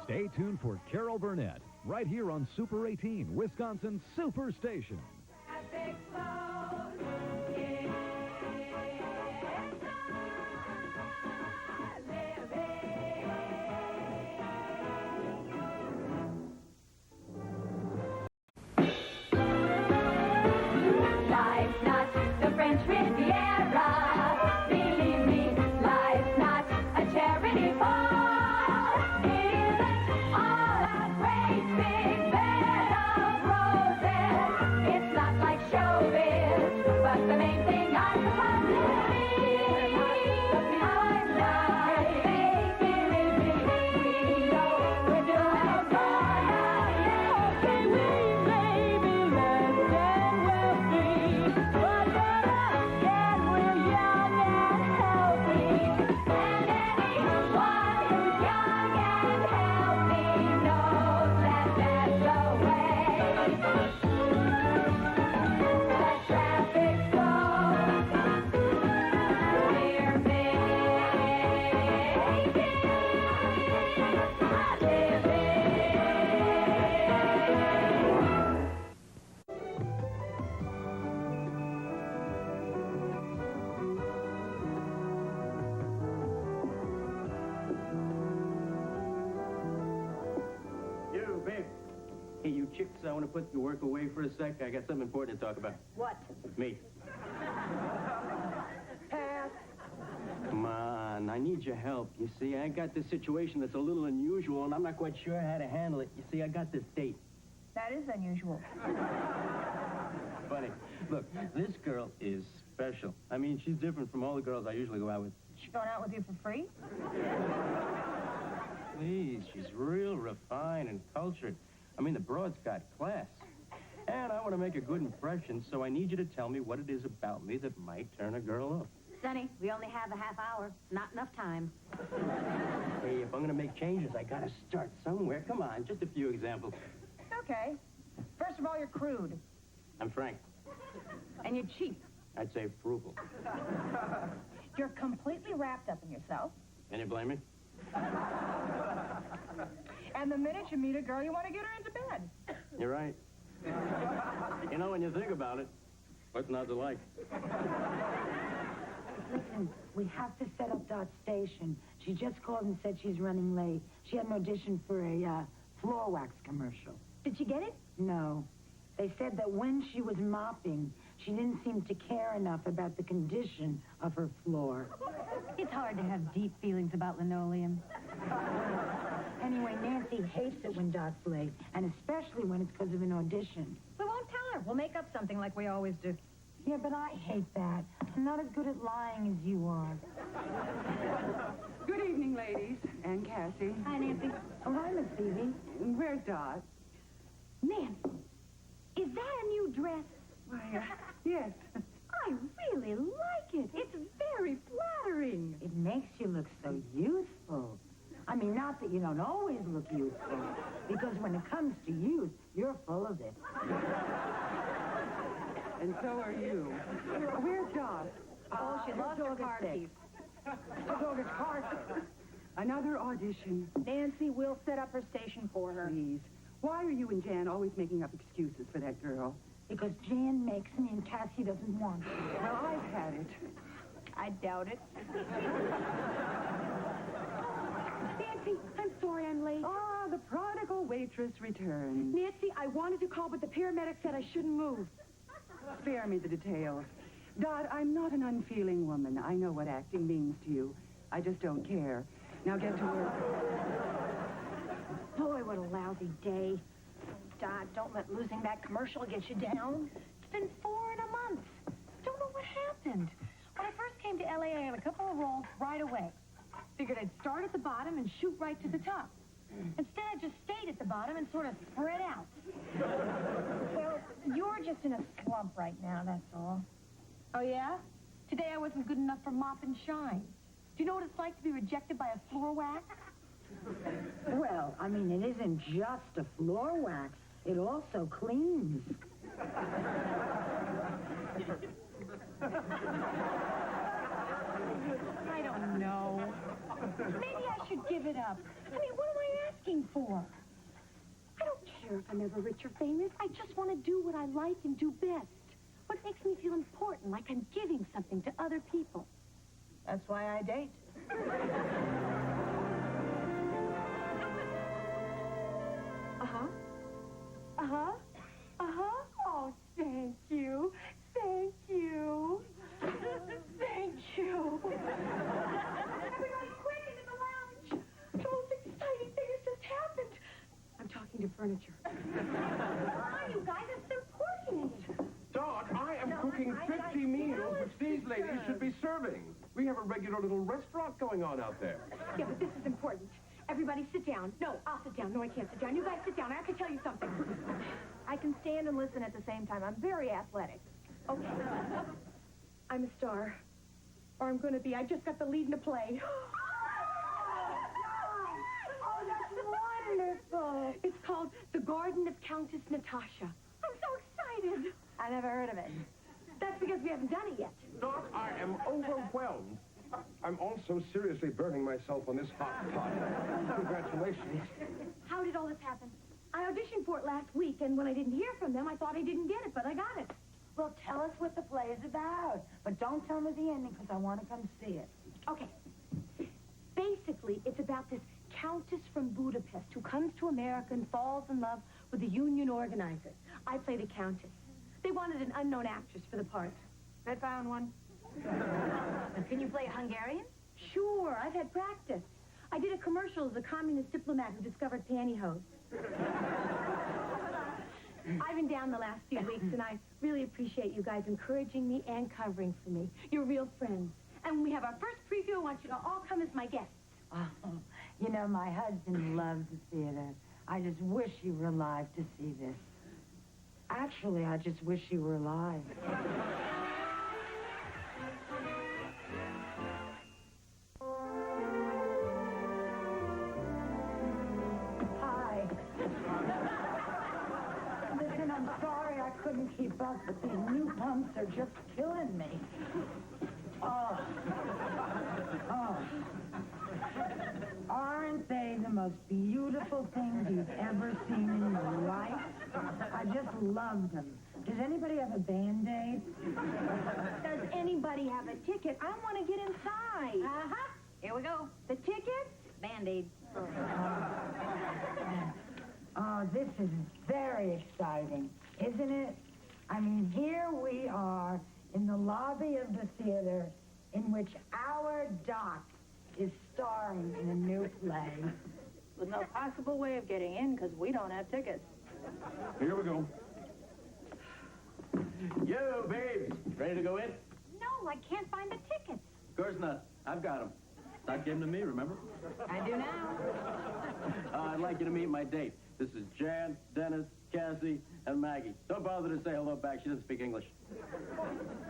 Stay tuned for Carol Burnett, right here on Super 18, Wisconsin's Superstation. Life's not the French Riviera. Believe me, life's not a charity ball. It isn't all a great big bed of roses. It's not like showbiz, but the main thing I'm supposed to be. I'm not fake, believe me. We know we're doing okay. Okay, we may be less than wealthy, but then we're young and healthy. And anyone who's young and healthy knows that that's the way. The traffic's slow. We're making a living. You, babe. Hey, you chicks, I want to put your work away for a sec. I got something important to talk about. What? Me. Pass. Come on, I need your help. You see, I got this situation that's a little unusual, and I'm not quite sure how to handle it. You see, I got this date. That is unusual. Funny. Look, this girl is special. I mean, she's different from all the girls I usually go out with. She going out with you for free? Please, she's real refined and cultured. I mean, the broad's got class. And I want to make a good impression, so I need you to tell me what it is about me that might turn a girl off. Sonny, we only have a half hour. Not enough time. Hey, if I'm going to make changes, I got to start somewhere. Come on, just a few examples. Okay. First of all, you're crude. I'm frank. And you're cheap. I'd say frugal. You're completely wrapped up in yourself. Can you blame me? And the minute you meet a girl, you want to get her into bed. You're right. You know, when you think about it, what's not to like? Listen, we have to set up Dot Station. She just called and said she's running late. She had an audition for a floor wax commercial. Did she get it? No. They said that when she was mopping, she didn't seem to care enough about the condition of her floor. It's hard to have deep feelings about linoleum. Anyway, Nancy hates it when Dot's late, and especially when it's because of an audition. We won't tell her. We'll make up something like we always do. Yeah, but I hate that. I'm not as good at lying as you are. Good evening, ladies, and Cassie. Hi, Nancy. Oh, hi, Miss Phoebe. Where's Dot? Nancy, is that a new dress? Why, yes. I really like it. It's very flattering. It makes you look so youthful. I mean, not that you don't always look youthful, because when it comes to youth, you're full of it. And so are you. Where's Dot? Oh, she lost her car keys. Her dog is Carson. Another audition. Nancy will set up her station for her. Please. Why are you and Jan always making up excuses for that girl? Because Jan makes me and Cassie doesn't want it. Well, I've had it. I doubt it. Nancy, I'm sorry I'm late. Ah, the prodigal waitress returns. Nancy, I wanted to call, but the paramedic said I shouldn't move. Spare me the details. Dot, I'm not an unfeeling woman. I know what acting means to you. I just don't care. Now get to work. Boy, what a lousy day. Dot, don't let losing that commercial get you down. It's been 4 in a month. Don't know what happened. When I first came to LA, I had a couple of roles right away. Figured I'd start at the bottom and shoot right to the top. Instead, I just stayed at the bottom and sort of spread out. Well, you're just in a slump right now, that's all. Oh, yeah? Today I wasn't good enough for Mop and Shine. Do you know what it's like to be rejected by a floor wax? Well, I mean, it isn't just a floor wax. It also cleans. I don't know. Maybe I should give it up. I mean, what am I asking for? I don't care if I'm ever rich or famous. I just want to do what I like and do best. What makes me feel important, like I'm giving something to other people. That's why I date. Uh-huh. Uh-huh. Uh-huh. Oh, thank you. Thank you. Thank you. Everybody quick into the lounge. The most exciting thing has just happened. I'm talking to furniture. Come you guys. It's important. Dot, I am cooking 50 meals which these ladies should be serving. We have a regular little restaurant going on out there. Yeah, but this is important. Everybody sit down. No, I'll sit down. No, I can't sit down. You guys sit down. I have to tell you something. I can stand and listen at the same time. I'm very athletic. Okay. I'm a star. Or I'm going to be. I just got the lead in a play. Oh, that's wonderful. It's called The Garden of Countess Natasha. I'm so excited. I never heard of it. That's because we haven't done it yet. Dot, I am overwhelmed. I'm also seriously burning myself on this hot pot. Congratulations. How did all this happen? I auditioned for it last week, and when I didn't hear from them, I thought I didn't get it, but I got it. Well, tell us what the play is about. But don't tell me the ending, because I want to come see it. Okay. Basically, it's about this countess from Budapest who comes to America and falls in love with the union organizer. I play the countess. They wanted an unknown actress for the part. I found one. Can you play Hungarian? Sure, I've had practice. I did a commercial as a communist diplomat who discovered pantyhose. I've been down the last few weeks, and I really appreciate you guys encouraging me and covering for me. You're real friends. And when we have our first preview, I want you to all come as my guests. Oh, you know, my husband loves the theater. I just wish you were alive to see this. Actually, I just wish you were alive. Hi. Listen, I'm sorry I couldn't keep up, but these new pumps are just killing me. Oh. Oh. Aren't they the most beautiful things you've ever seen in your life? I just love them. Does anybody have a Band-Aid? Does anybody have a ticket? I want to get inside. Uh-huh. Here we go. The tickets? Band-Aid. Oh, this is very exciting, isn't it? I mean, here we are in the lobby of the theater in which our Doc is starring in a new play. With no possible way of getting in because we don't have tickets. Here we go. Yo, babes, ready to go in? No, I can't find the tickets. Of course not. I've got them. Doc gave them to me, remember? I do now. I'd like you to meet my date. This is Jan, Dennis, Cassie, and Maggie. Don't bother to say hello back. She doesn't speak English.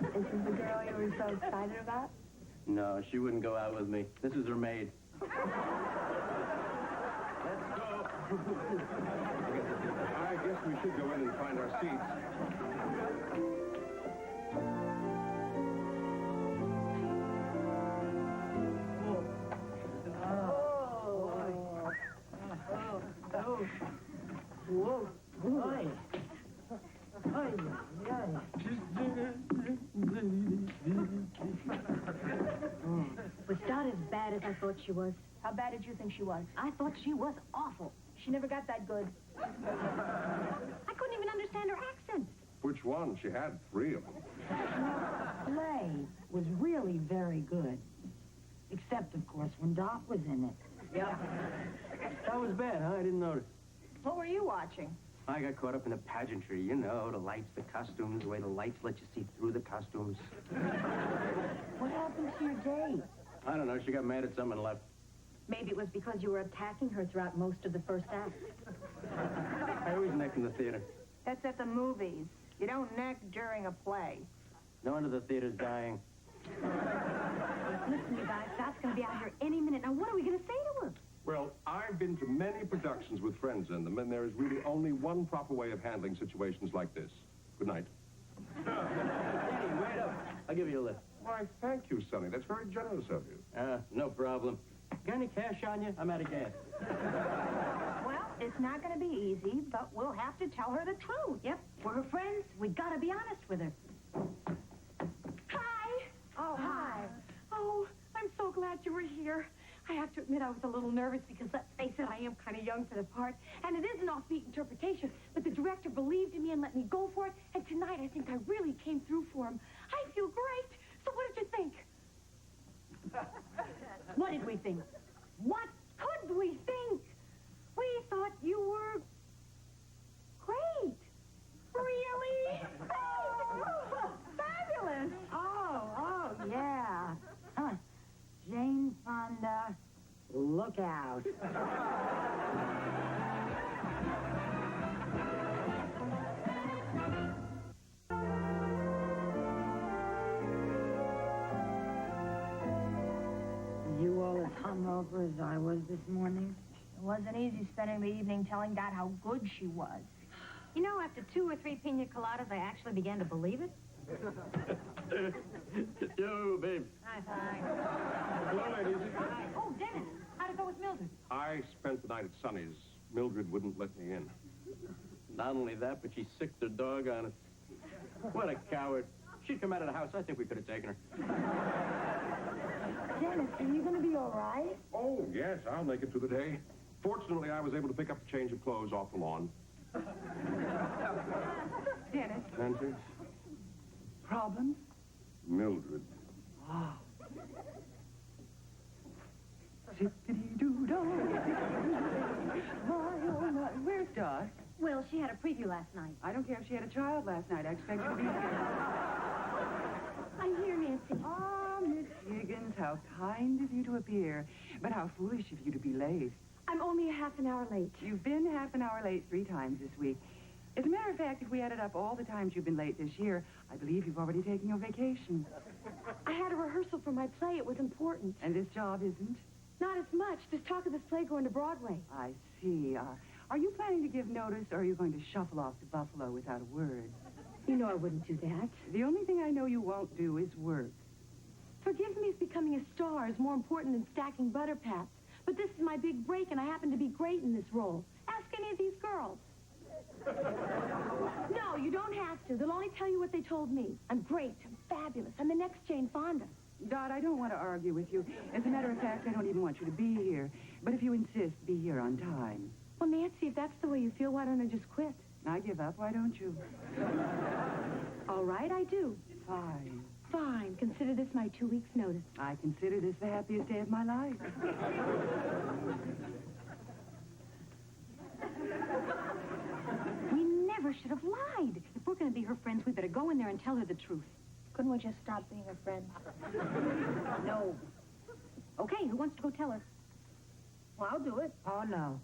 This is the girl you were so excited about? No, she wouldn't go out with me. This is her maid. Let's go. I guess we should go in and find our seats. Whoa. Boy. Was Dot as bad as I thought she was? How bad did you think she was? I thought she was awful. She never got that good. I couldn't even understand her accent. Which one? She had 3 of them. Play was really very good. Except, of course, when Dot was in it. Yeah. That was bad, huh? I didn't notice. What were you watching? I got caught up in the pageantry. You know, the lights, the costumes, the way the lights let you see through the costumes. What happened to your date? I don't know. She got mad at someone and left. Maybe it was because you were attacking her throughout most of the first act. I always neck in the theater. That's at the movies. You don't neck during a play. No wonder the theater's dying. Listen, you guys, Dot's going to be out here any minute. Now, what are we going to say to her? Well, I've been to many productions with friends in them, and there is really only one proper way of handling situations like this. Good night. Danny, wait up. I'll give you a lift. Why, thank you, Sonny. That's very generous of you. No problem. Got any cash on you? I'm out of gas. Well, it's not going to be easy, but we'll have to tell her the truth. Yep, we're her friends. We got to be honest with her. Hi. Oh, hi. Oh, I'm so glad you were here. I have to admit I was a little nervous because, let's face it, I am kind of young for the part. And it is an offbeat interpretation, but the director believed in me and let me go for it. And tonight, I think I really came through for him. I feel great. So what did you think? What did we think? What could we think? We thought you were great. Really? Oh, fabulous. Oh, yeah. Huh. Jane Fonda, look out. You all as hungover as I was this morning? It wasn't easy spending the evening telling Dot how good she was. You know, after 2 or 3 pina coladas, I actually began to believe it. Yo, babe. Hi. Hello, ladies. Oh, Dennis, how'd it go with Mildred? I spent the night at Sonny's. Mildred wouldn't let me in. Not only that, but she sicked her dog on us. What a coward. She'd come out of the house. I think we could have taken her. Dennis, are you going to be all right? Oh, yes, I'll make it through the day. Fortunately, I was able to pick up a change of clothes off the lawn. Dennis, Nancy? problems? Mildred. Ah. Zippity-doo-dah. Where's Dot? Well, she had a preview last night. I don't care if she had a child last night. I expect her to be here. I'm here, Nancy. Ah, Miss Higgins, how kind of you to appear. But how foolish of you to be late. I'm only a half an hour late. You've been half an hour late 3 times this week. As a matter of fact, if we added up all the times you've been late this year, I believe you've already taken your vacation. I had a rehearsal for my play. It was important. And this job isn't? Not as much. There's talk of this play going to Broadway. I see. Are you planning to give notice, or are you going to shuffle off to Buffalo without a word? You know I wouldn't do that. The only thing I know you won't do is work. Forgive me if becoming a star is more important than stacking butter pats. But this is my big break, and I happen to be great in this role. Ask any of these girls. No, you don't have to. They'll only tell you what they told me. I'm great. I'm fabulous. I'm the next Jane Fonda. Dot, I don't want to argue with you. As a matter of fact, I don't even want you to be here. But if you insist, be here on time. Well, Nancy, if that's the way you feel, why don't I just quit? I give up. Why don't you? All right, I do. Fine. Fine. Consider this my 2 weeks' notice. I consider this the happiest day of my life. We never should have lied. If we're going to be her friends, we better go in there and tell her the truth. Couldn't we just stop being her friends? No. Okay, who wants to go tell her? Well, I'll do it. Oh, no.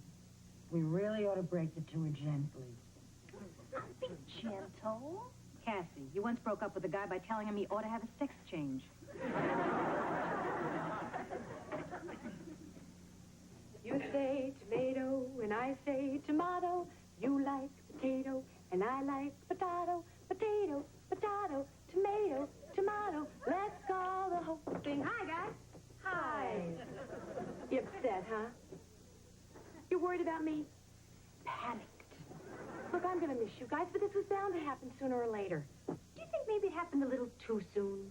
We really ought to break it to her gently. Be gentle. Cassie, you once broke up with a guy by telling him he ought to have a sex change. You say tomato, and I say tomato. You like potato, and I like potato. Potato, potato, tomato, tomato. Let's call the whole thing. Hi, guys. Hi. You upset, huh? You're worried about me? Panicked. Look, I'm gonna miss you guys, but this was bound to happen sooner or later. Do you think maybe it happened a little too soon?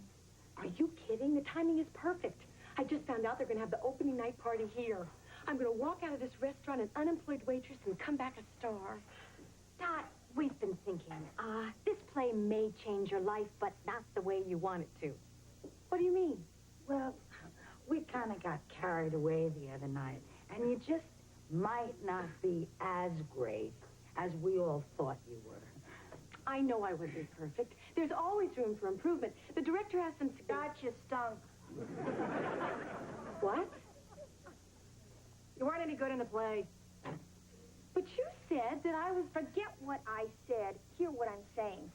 Are you kidding? The timing is perfect. I just found out they're gonna have the opening night party here. I'm gonna walk out of this restaurant an unemployed waitress and come back a star. Dot, we've been thinking, this play may change your life, but not the way you want it to. What do you mean? Well, we kind of got carried away the other night, and you just might not be as great as we all thought you were. I know I wouldn't be perfect. There's always room for improvement. The director has some... Gotcha, stunk. What? You weren't any good in the play. But you said that I was... Forget what I said. Hear what I'm saying.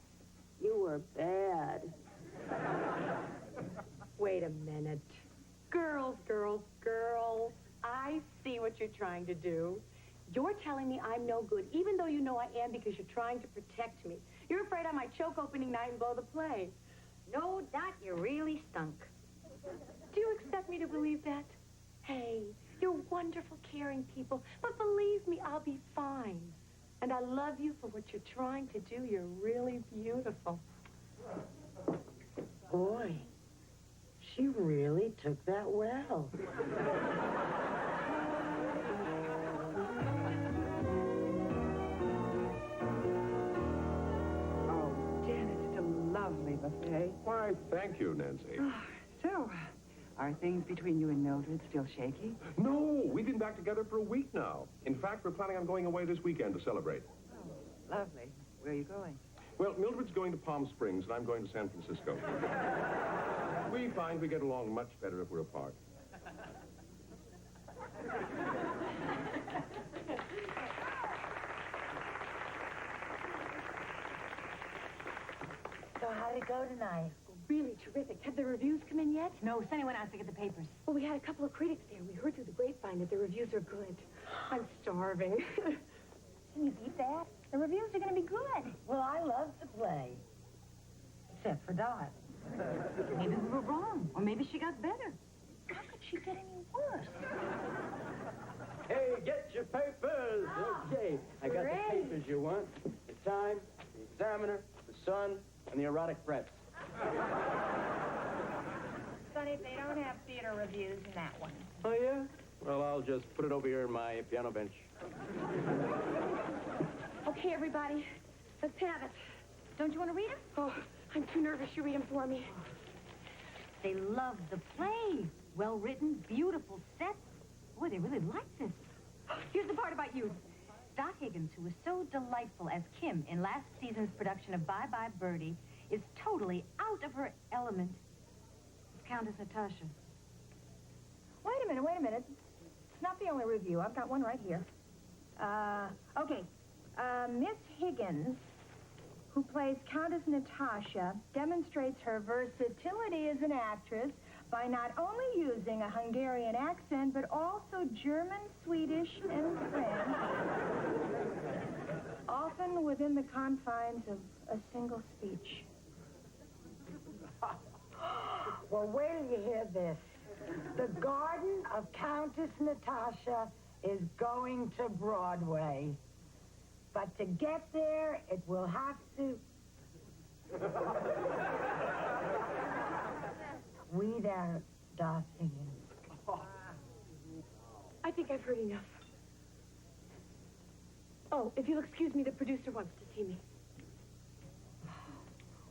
You were bad. Wait a minute. Girls, girls, girls. I see what you're trying to do. You're telling me I'm no good, even though you know I am because you're trying to protect me. You're afraid I might choke opening night and blow the play. No, Dot, you really stunk. Do you expect me to believe that? Hey, you're wonderful, caring people, but believe me, I'll be fine. And I love you for what you're trying to do. You're really beautiful. Boy, she really took that well. Oh, Dennis, it's a lovely buffet. Why, thank you, Nancy. So, are things between you and Mildred still shaky? No, we've been back together for a week now. In fact, we're planning on going away this weekend to celebrate. Lovely. Where are you going? Well, Mildred's going to Palm Springs, and I'm going to San Francisco. We find we get along much better if we're apart. So how'd it go tonight? Really terrific. Have the reviews come in yet? No, Sonny went out to get the papers. Well, we had a couple of critics there. We heard through the grapevine that the reviews are good. I'm starving. Can you beat that? The reviews are going to be good. Well, I love to play. Except for Dot. Maybe we were wrong, or maybe she got better. How could she get any worse? Hey, get your papers. Okay, I got the papers you want. The Time, the Examiner, the Sun, and the erotic press. Sonny, they don't have theater reviews in that one. Oh, yeah? Well, I'll just put it over here in my piano bench. Okay, everybody, let's have it. Don't you want to read them? Oh, I'm too nervous. You read them for me. They love the play. Well-written, beautiful sets. Boy, they really like this. Here's the part about you. Dot Higgins, who was so delightful as Kim in last season's production of Bye Bye Birdie, is totally out of her element as Countess Natasha. Wait a minute. It's not the only review. I've got one right here. Okay. Miss Higgins, who plays Countess Natasha, demonstrates her versatility as an actress by not only using a Hungarian accent, but also German, Swedish, and French, often within the confines of a single speech. Well, wait till you hear this. The Garden of Countess Natasha is going to Broadway. But to get there, it will have to... weed out Dot Higgins. I think I've heard enough. Oh, if you'll excuse me, the producer wants to see me.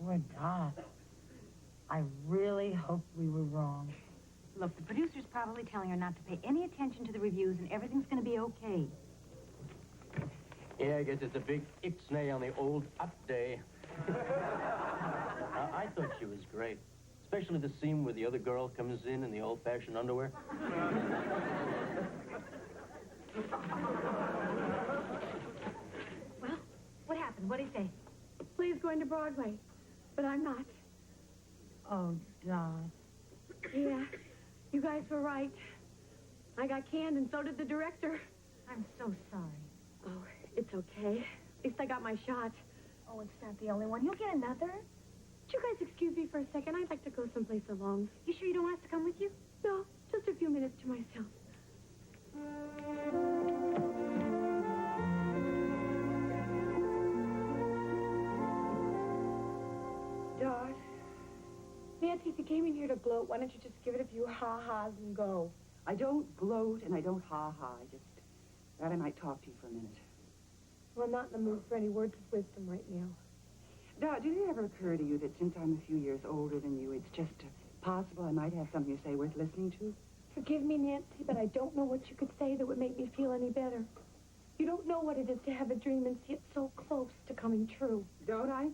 Poor Dot. I really hope we were wrong. Look, the producer's probably telling her not to pay any attention to the reviews and everything's going to be okay. Yeah, I guess it's a big ixnay on the old up day. I thought she was great. Especially the scene where the other girl comes in the old-fashioned underwear. to Broadway, but I'm not. Oh, Dot. Yeah, you guys were right. I got canned, and so did the director. I'm so sorry. Oh, it's okay. At least I got my shot. Oh, it's not the only one. You'll get another. Would you guys excuse me for a second? I'd like to go someplace alone. You sure you don't want us to come with you? No, just a few minutes to myself. Dot, Nancy, if you came in here to gloat, why don't you just give it a few ha-has and go? I don't gloat and I don't ha-ha. I just thought I might talk to you for a minute. Well, I'm not in the mood for any words of wisdom right now. Dot, did it ever occur to you that since I'm a few years older than you, it's just possible I might have something to say worth listening to? Forgive me, Nancy, but I don't know what you could say that would make me feel any better. You don't know what it is to have a dream and see it so close to coming true. Don't I?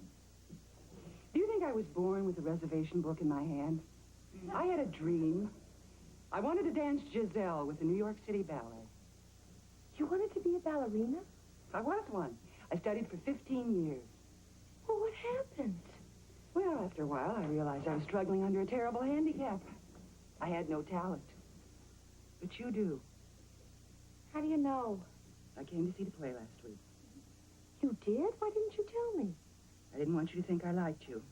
Do you think I was born with a reservation book in my hand? I had a dream. I wanted to dance Giselle with the New York City Ballet. You wanted to be a ballerina? I was one. I studied for 15 years. Well, what happened? Well, after a while, I realized I was struggling under a terrible handicap. I had no talent. But you do. How do you know? I came to see the play last week. You did? Why didn't you tell me? I didn't want you to think I liked you.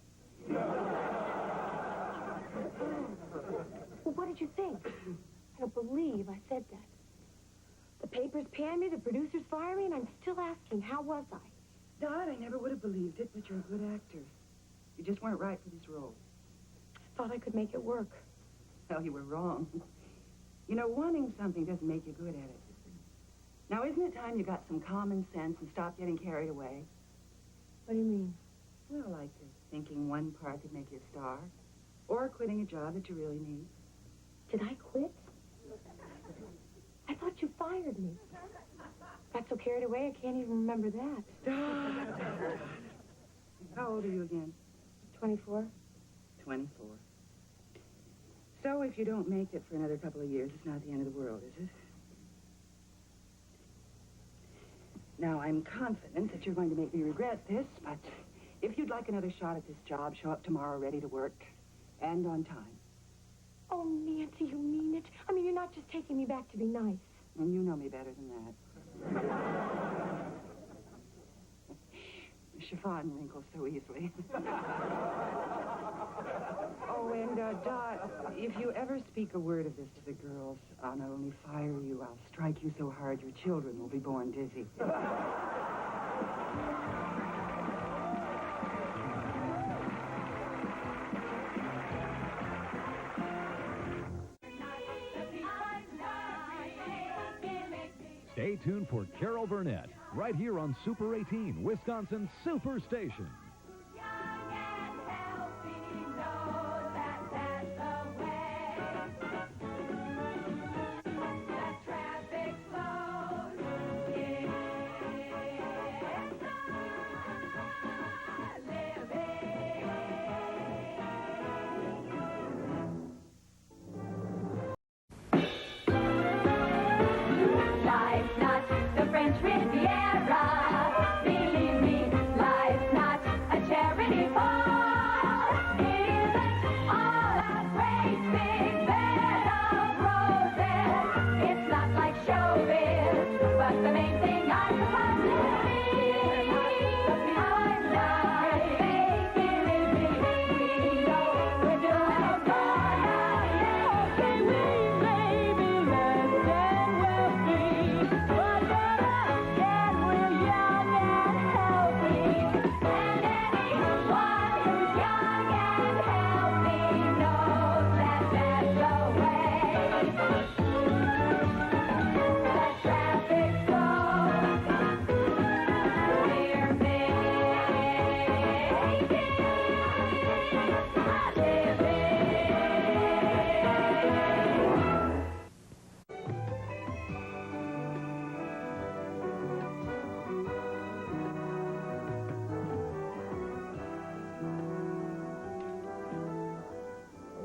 Well, what did you think? I don't believe I said that. The papers panned me, the producers fired me, and I'm still asking, how was I? Dot, I never would have believed it, but you're a good actor. You just weren't right for this role. I thought I could make it work. Well, you were wrong. You know, wanting something doesn't make you good at it. Now, isn't it time you got some common sense and stopped getting carried away? What do you mean? Well, like thinking one part could make you a star, or quitting a job that you really need. Did I quit? I thought you fired me. Got so carried away, I can't even remember that. How old are you again? 24. 24. So if you don't make it for another couple of years, it's not the end of the world, is it? Now, I'm confident that you're going to make me regret this, but if you'd like another shot at this job, show up tomorrow ready to work and on time. Oh, Nancy, you mean it? I mean, you're not just taking me back to be nice. And you know me better than that. Chiffon wrinkles so easily. Oh, and, Dot, if you ever speak a word of this to the girls, I'll not only fire you, I'll strike you so hard your children will be born dizzy. Stay tuned for Carol Burnett, right here on Super 18, Wisconsin's Superstation. Life's not the French Riviera. Believe me, life's not a charity ball. It isn't all a great big bed of roses. It's not like showbiz, but the main thing I suppose is me. I'm not faking it. We know we're doing good. Okay, we may be less than wealthy, but then again we're young and healthy. And anyone who's young and healthy knows that that's the way. The traffic flows. We're making a living.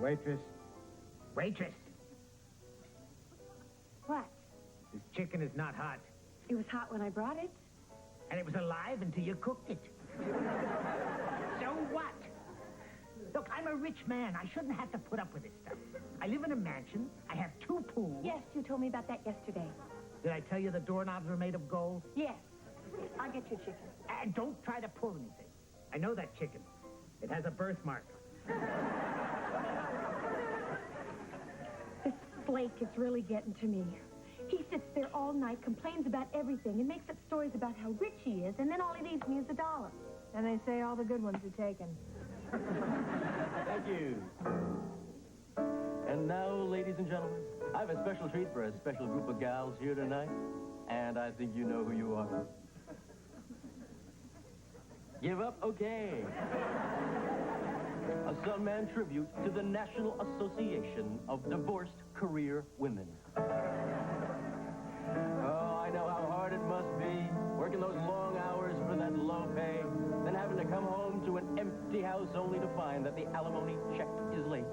Waitress. Waitress! What? This chicken is not hot. It was hot when I brought it. And it was alive until you cooked it. what? Look, I'm a rich man. I shouldn't have to put up with this stuff. I live in a mansion. I have 2 pools. Yes, you told me about that yesterday. Did I tell you the doorknobs are made of gold? Yes. I'll get you chicken. And don't try to pull anything. I know that chicken. It has a birthmark. This Blake is really getting to me. He sits there all night, complains about everything, and makes up stories about how rich he is, and then all he leaves me is $1. And they say all the good ones are taken. Thank you. And now, ladies and gentlemen, I have a special treat for a special group of gals here tonight, and I think you know who you are. Give up? Okay. A Sunman tribute to the National Association of Divorced Career Women. Oh, I know how hard it must be, working those long hours for that low pay, then having to come home to an empty house only to find that the alimony check is late.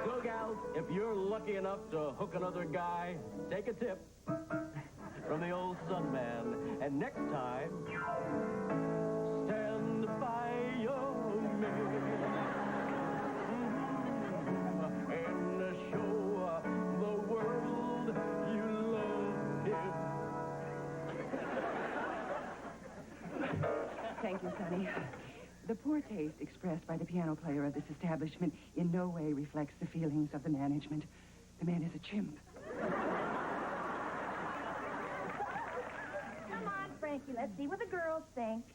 So, gals, if you're lucky enough to hook another guy, take a tip from the old Sunman. And next time, stand by your man and show the world you love him. Thank you, Sonny. The poor taste expressed by the piano player of this establishment in no way reflects the feelings of the management. The man is a chimp. Come on, Frankie, let's see what the girls think.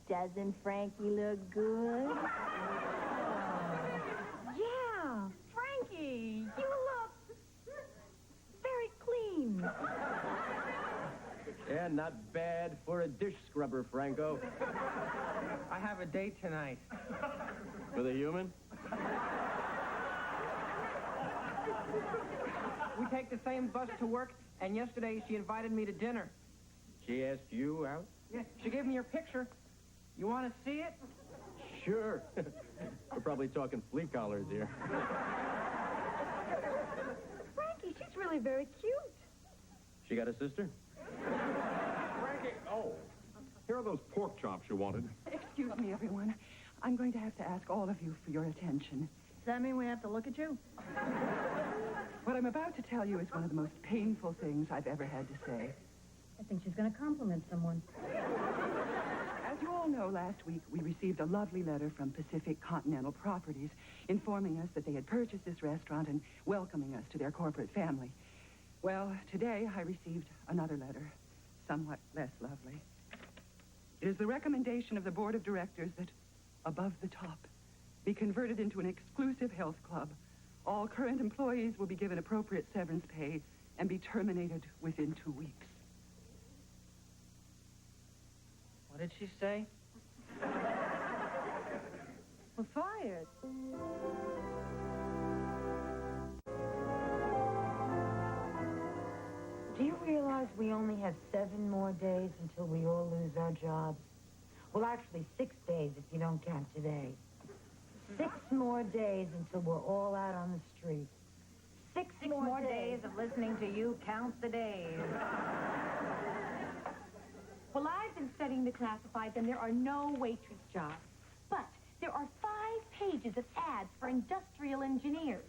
Doesn't Frankie look good? Yeah, Frankie, you look very clean. Yeah, not bad for a dish scrubber, Franco. I have a date tonight. With a human? We take the same bus to work, and yesterday she invited me to dinner. She asked you out? Yeah, she gave me her picture. You want to see it? Sure. We're probably talking flea collars here. Frankie, she's really very cute. She got a sister? Frankie, oh, here are those pork chops you wanted. Excuse me, everyone. I'm going to have to ask all of you for your attention. Does that mean we have to look at you? What I'm about to tell you is one of the most painful things I've ever had to say. I think she's going to compliment someone. As you all know, last week we received a lovely letter from Pacific Continental Properties informing us that they had purchased this restaurant and welcoming us to their corporate family. Well, today I received another letter, somewhat less lovely. It is the recommendation of the board of directors that Above the Top be converted into an exclusive health club. All current employees will be given appropriate severance pay and be terminated within 2 weeks. What did she say? We're fired. Do you realize we only have 7 more days until we all lose our jobs? Well, actually, 6 days if you don't count today. 6 more days until we're all out on the street. 6 more days of listening to you count the days. Well, I've been studying the classifieds, and there are no waitress jobs. But there are 5 pages of ads for industrial engineers.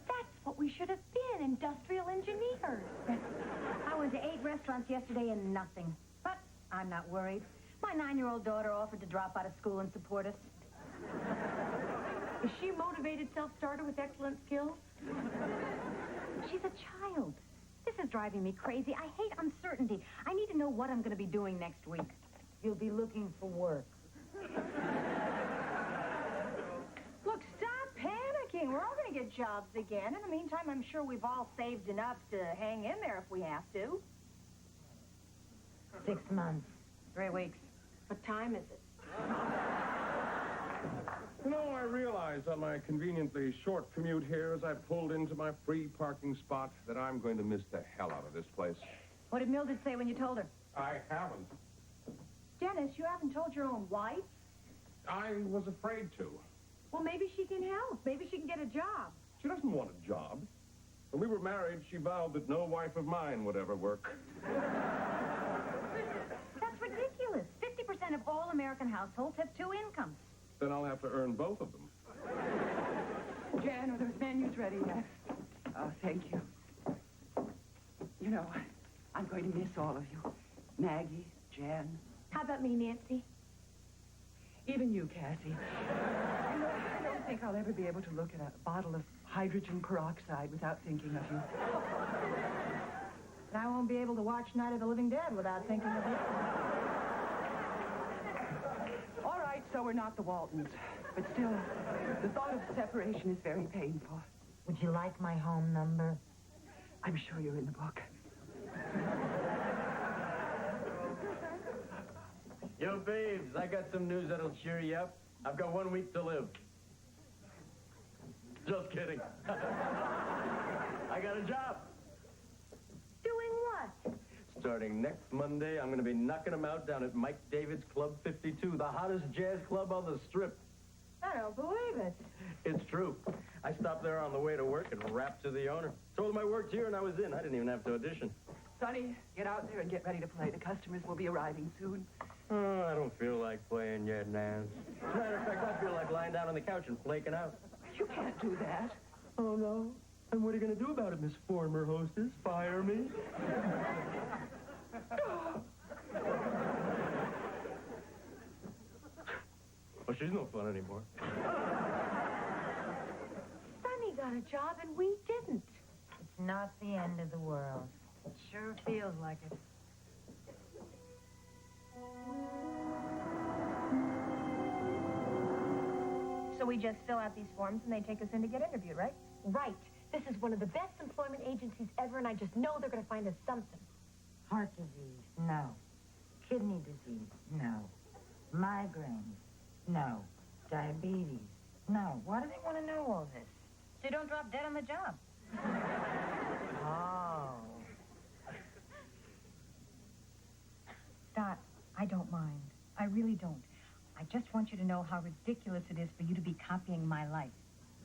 That's what we should have been, industrial engineers. I went to 8 restaurants yesterday and nothing. But I'm not worried. My 9-year-old daughter offered to drop out of school and support us. Is she a motivated self-starter with excellent skills? She's a child. This is driving me crazy. I hate uncertainty. I need to know what I'm going to be doing next week. You'll be looking for work. Look, stop panicking. We're all going to get jobs again. In the meantime, I'm sure we've all saved enough to hang in there if we have to. 6 months. 3 weeks. What time is it? You know, I realize on my conveniently short commute here as I pulled into my free parking spot that I'm going to miss the hell out of this place. What did Mildred say when you told her? I haven't. Dennis, you haven't told your own wife? I was afraid to. Well, maybe she can help. Maybe she can get a job. She doesn't want a job. When we were married, she vowed that no wife of mine would ever work. That's ridiculous. 50% of all American households have two incomes. Then I'll have to earn both of them. Jan, are those menus ready yet? Oh, thank you. You know, I'm going to miss all of you. Maggie, Jan, How about me, Nancy? even you, Cassie. I don't think I'll ever be able to look at a bottle of hydrogen peroxide without thinking of you. And I won't be able to watch Night of the Living Dead without thinking of you. All right, so we're not the Waltons. But still, the thought of separation is very painful. Would you like my home number? I'm sure you're in the book. Yo, babes, I got some news that'll cheer you up. I've got 1 week to live. Just kidding. I got a job. Doing what? Starting next Monday, I'm going to be knocking them out down at Mike David's Club 52, the hottest jazz club on the Strip. I don't believe it. It's true. I stopped there on the way to work and rapped to the owner. Told him I worked here and I was in. I didn't even have to audition. Sonny, get out there and get ready to play. The customers will be arriving soon. Oh, I don't feel like playing yet, Nance. As a matter of fact, I feel like lying down on the couch and flaking out. You can't do that. Oh, no? And what are you going to do about it, Miss Former Hostess? Fire me? Well, she's no fun anymore. Sonny got a job and we didn't. It's not the end of the world. It sure feels like it. So we just fill out these forms and they take us in to get interviewed, right? Right. This is one of the best employment agencies ever, and I just know they're going to find us something. Heart disease, no. Kidney disease, no. Migraines, no. Diabetes, no. Why do they want to know all this? So you don't drop dead on the job. Oh. Dot, I don't mind. I really don't. I just want you to know how ridiculous it is for you to be copying my life.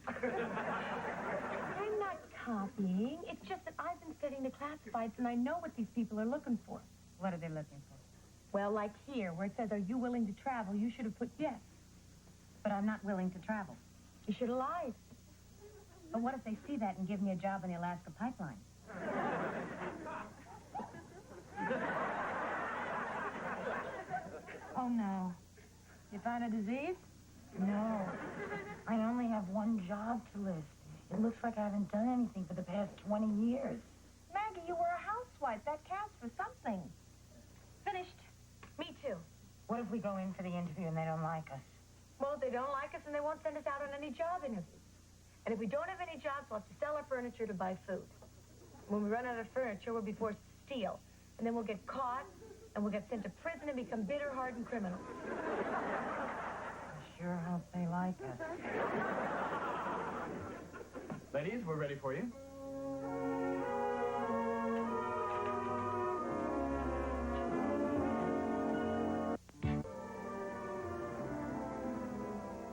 I'm not copying. It's just that I've been studying the classifieds, and I know what these people are looking for. What are they looking for? Well, like here, where it says, are you willing to travel, you should have put yes. But I'm not willing to travel. You should have lied. But what if they see that and give me a job in the Alaska pipeline? Oh, no. You find a disease? No. I only have one job to list. It looks like I haven't done anything for the past 20 years. Maggie, you were a housewife. That counts for something. Finished. Me too. What if we go in for the interview and they don't like us? Well, if they don't like us, then they won't send us out on any job interviews. And if we don't have any jobs, we'll have to sell our furniture to buy food. When we run out of furniture, we'll be forced to steal. And then we'll get caught, and we'll get sent to prison and become bitter, hardened criminals. I sure hope they like us. Ladies, we're ready for you.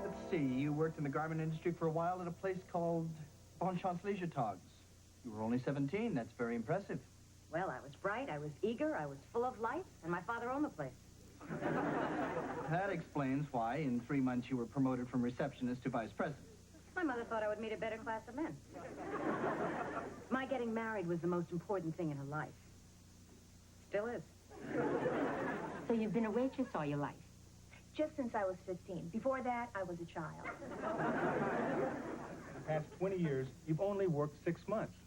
Let's see, you worked in the garment industry for a while at a place called Bonchance Leisure Togs. You were only 17. That's very impressive. Well, I was bright, I was eager, I was full of life, and my father owned the place. That explains why, in 3 months, you were promoted from receptionist to vice president. My mother thought I would meet a better class of men. My getting married was the most important thing in her life. Still is. So you've been a waitress all your life? Just since I was 15. Before that, I was a child. The past 20 years, you've only worked 6 months.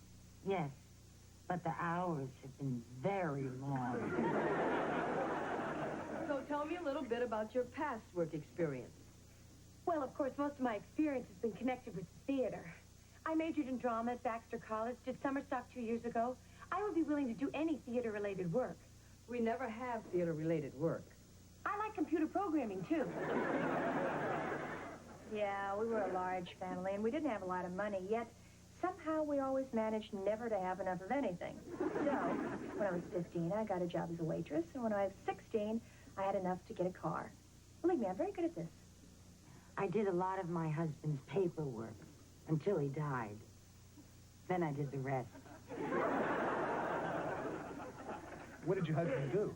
Yes, but the hours have been very long. So tell me a little bit about your past work experience. Well, of course, most of my experience has been connected with theater. I majored in drama at Baxter College, did summer stock 2 years ago. I would be willing to do any theater-related work. We never have theater-related work. I like computer programming, too. Yeah, we were a large family, and we didn't have a lot of money, yet somehow we always managed never to have enough of anything. So, when I was 15, I got a job as a waitress, and when I was 16, I had enough to get a car. Believe me, I'm very good at this. I did a lot of my husband's paperwork until he died. Then I did the rest. What did your husband do?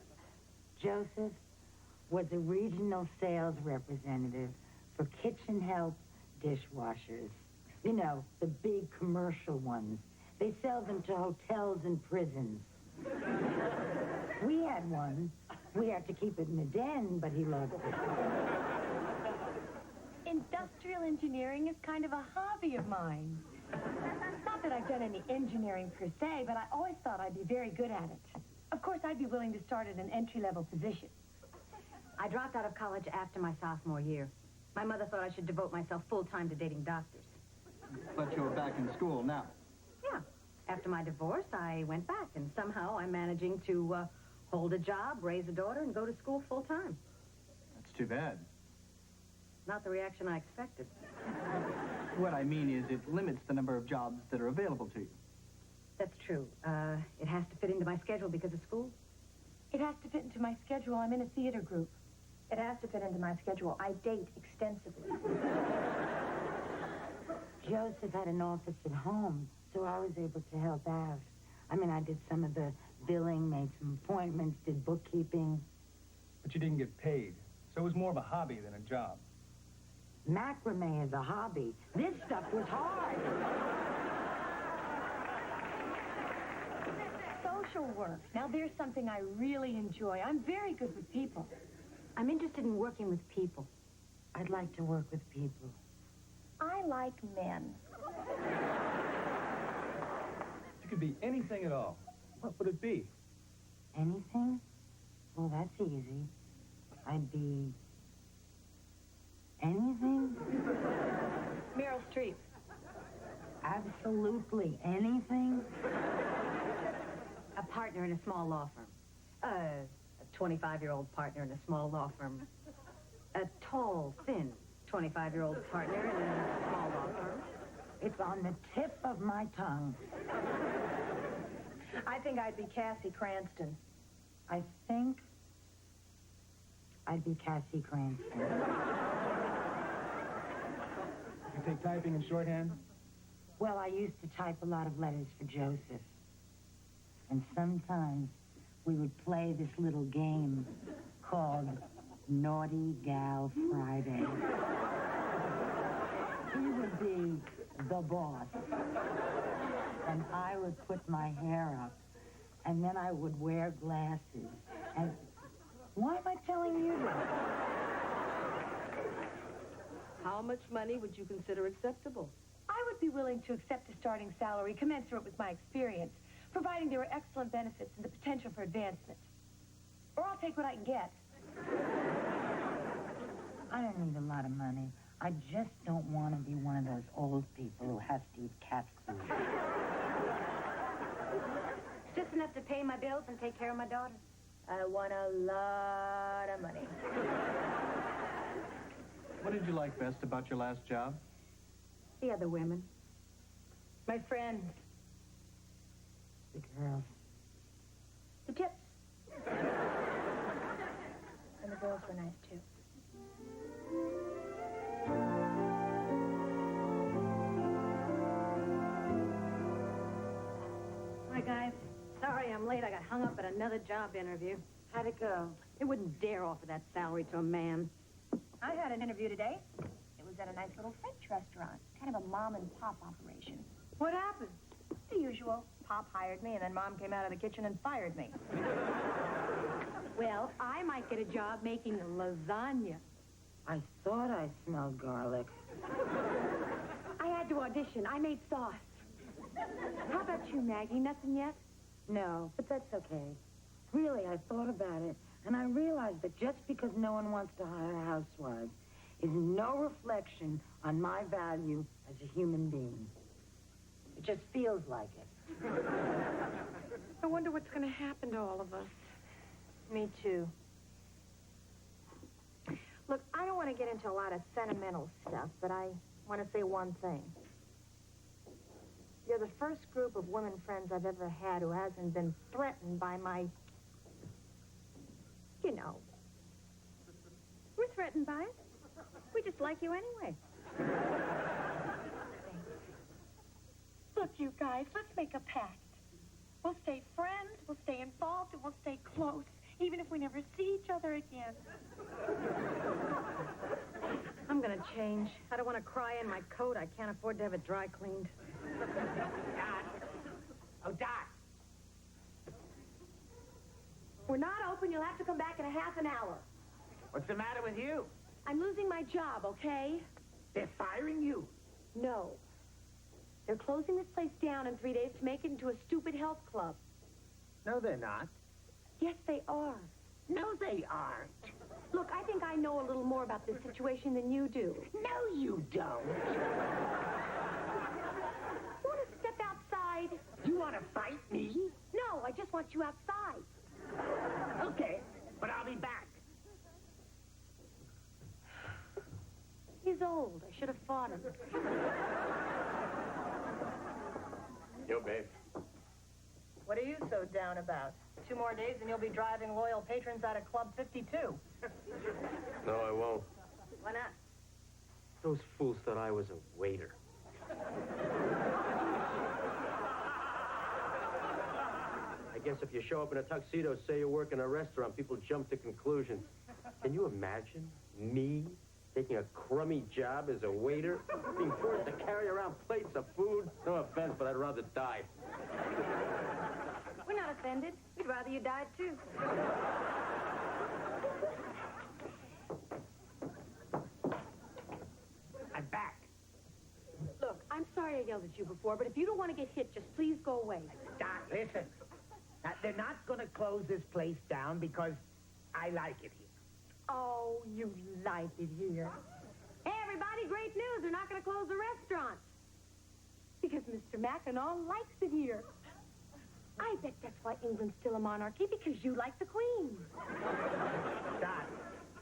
Joseph was a regional sales representative for kitchen help dishwashers. You know, the big commercial ones. They sell them to hotels and prisons. We had one. We had to keep it in the den, but he loved it. Industrial engineering is kind of a hobby of mine. Not that I've done any engineering per se, but I always thought I'd be very good at it. Of course, I'd be willing to start at an entry-level position. I dropped out of college after my sophomore year. My mother thought I should devote myself full-time to dating doctors. But you're back in school now. Yeah. After my divorce, I went back, and somehow I'm managing to hold a job, raise a daughter, and go to school full-time. That's too bad. Not the reaction I expected. What I mean is it limits the number of jobs that are available to you. That's true. It has to fit into my schedule because of school. It has to fit into my schedule. I'm in a theater group. It has to fit into my schedule. I date extensively. Joseph had an office at home, so I was able to help out. I mean, I did some of the billing, made some appointments, did bookkeeping. But you didn't get paid, so it was more of a hobby than a job. Macrame is a hobby. This stuff was hard. Social work. Now, there's something I really enjoy. I'm very good with people. I'm interested in working with people. I'd like to work with people. I like men. You could be anything at all. What would it be? Anything? Well, that's easy. I'd be... anything? Meryl Streep. Absolutely anything? A partner in a small law firm. A 25-year-old partner in a small law firm. A tall, thin 25-year-old partner in a small law firm. It's on the tip of my tongue. I think I'd be Cassie Cranston. I think I'd be Cassie Cranston. You take typing and shorthand? Well, I used to type a lot of letters for Joseph. And sometimes we would play this little game called Naughty Gal Friday. He would be the boss. And I would put my hair up. And then I would wear glasses. And why am I telling you this? How much money would you consider acceptable? I would be willing to accept a starting salary commensurate with my experience, providing there were excellent benefits and the potential for advancement. Or I'll take what I can get. I don't need a lot of money. I just don't want to be one of those old people who has to eat cat food. It's just enough to pay my bills and take care of my daughter. I want a lot of money. What did you like best about your last job? The other women. My friends. The girls. The tips. And the girls were nice, too. Hi, guys. Sorry I'm late. I got hung up at another job interview. How'd it go? They wouldn't dare offer that salary to a man. I had an interview today. It was at a nice little French restaurant. Kind of a mom-and-pop operation. What happened? The usual. Pop hired me, and then Mom came out of the kitchen and fired me. Well, I might get a job making lasagna. I thought I smelled garlic. I had to audition. I made sauce. How about you, Maggie? Nothing yet? No, but that's okay. Really, I thought about it, and I realized that just because no one wants to hire housewives is no reflection on my value as a human being. It just feels like it. I wonder what's going to happen to all of us. Me too. Look, I don't want to get into a lot of sentimental stuff, but I want to say one thing. You're the first group of women friends I've ever had who hasn't been threatened by my... You know. We're threatened by it. We just like you anyway. Look, you guys, let's make a pact. We'll stay friends, we'll stay involved, and we'll stay close, even if we never see each other again. I'm gonna change. I don't want to cry in my coat. I can't afford to have it dry cleaned. Dot. Oh, Dot. We're not open. You'll have to come back in a half an hour. What's the matter with you? I'm losing my job, okay? They're firing you. No. They're closing this place down in 3 days to make it into a stupid health club. No, they're not. Yes, they are. No, they aren't. Look, I think I know a little more about this situation than you do. No, you don't. Want to step outside? You want to fight me? No, I just want you outside. Okay, but I'll be back. He's old. I should have fought him. Yo, babe. What are you so down about? 2 more days and you'll be driving loyal patrons out of Club 52. No, I won't. Why not? Those fools thought I was a waiter. I guess if you show up in a tuxedo, say you work in a restaurant, people jump to conclusions. Can you imagine me taking a crummy job as a waiter? Being forced to carry around plates of food? No offense, but I'd rather die. We're not offended. We'd rather you died, too. I'm back. Look, I'm sorry I yelled at you before, but if you don't want to get hit, just please go away. Dot, listen. They're not going to close this place down because I like it here. Oh, you like it here. Hey, everybody, great news. They're not going to close the restaurant. Because Mr. Mackinac likes it here. I bet that's why England's still a monarchy, because you like the Queen. Dot,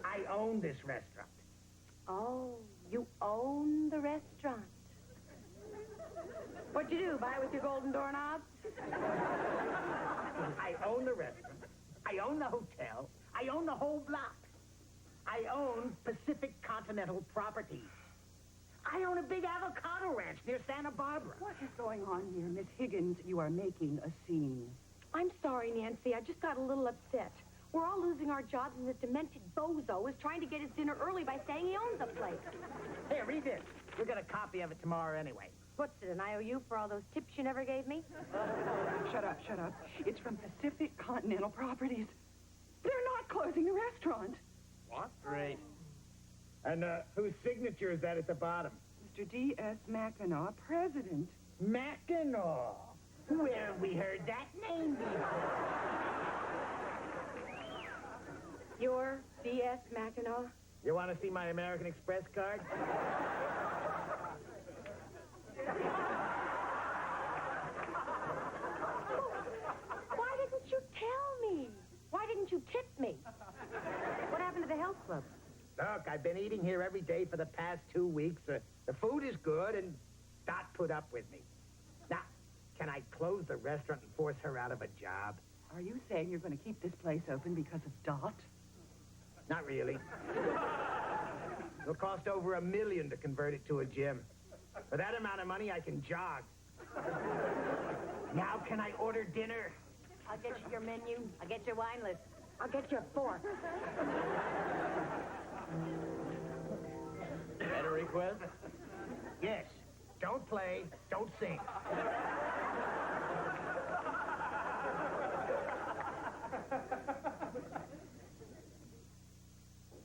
I own this restaurant. Oh, you own the restaurant. What'd you do, buy it with your golden doorknobs? I own the restaurant. I own the hotel. I own the whole block. I own Pacific Continental Properties. I own a big avocado ranch near Santa Barbara. What is going on here, Miss Higgins? You are making a scene. I'm sorry, Nancy. I just got a little upset. We're all losing our jobs, and this demented bozo is trying to get his dinner early by saying he owns the place. Here, read this. We'll get a copy of it tomorrow anyway. What's it, an IOU for all those tips you never gave me? Shut up, shut up. It's from Pacific Continental Properties. They're not closing the restaurant. What? Great. And whose signature is that at the bottom? Mr. D.S. Mackinac, president. Mackinac. Where have we heard that name before? You're D.S. Mackinac? You want to see my American Express card? Why didn't you tell me? Why didn't you tip me? What happened to the health club? Look, I've been eating here every day for the past 2 weeks. The food is good, and Dot put up with me. Now, can I close the restaurant and force her out of a job? Are you saying you're going to keep this place open because of Dot? Not really. It'll cost over $1 million to convert it to a gym. For that amount of money, I can jog. Now, can I order dinner? I'll get you your menu. I'll get your wine list. I'll get you a fork. Had a request? Yes. Don't play. Don't sing.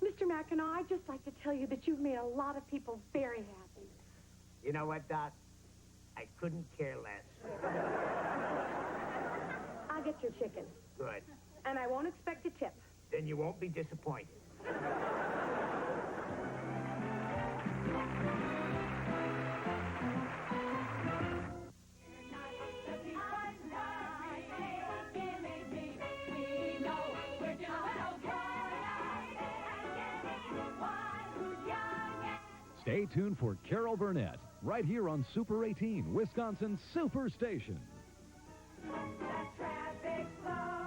Mr. Mackinac, I'd just like to tell you that you've made a lot of people very happy. You know what, Dot? I couldn't care less. I'll get your chicken. Good. And I won't expect a tip. Then you won't be disappointed. Stay tuned for Carol Burnett, right here on Super 18, Wisconsin's Superstation. Traffic flow.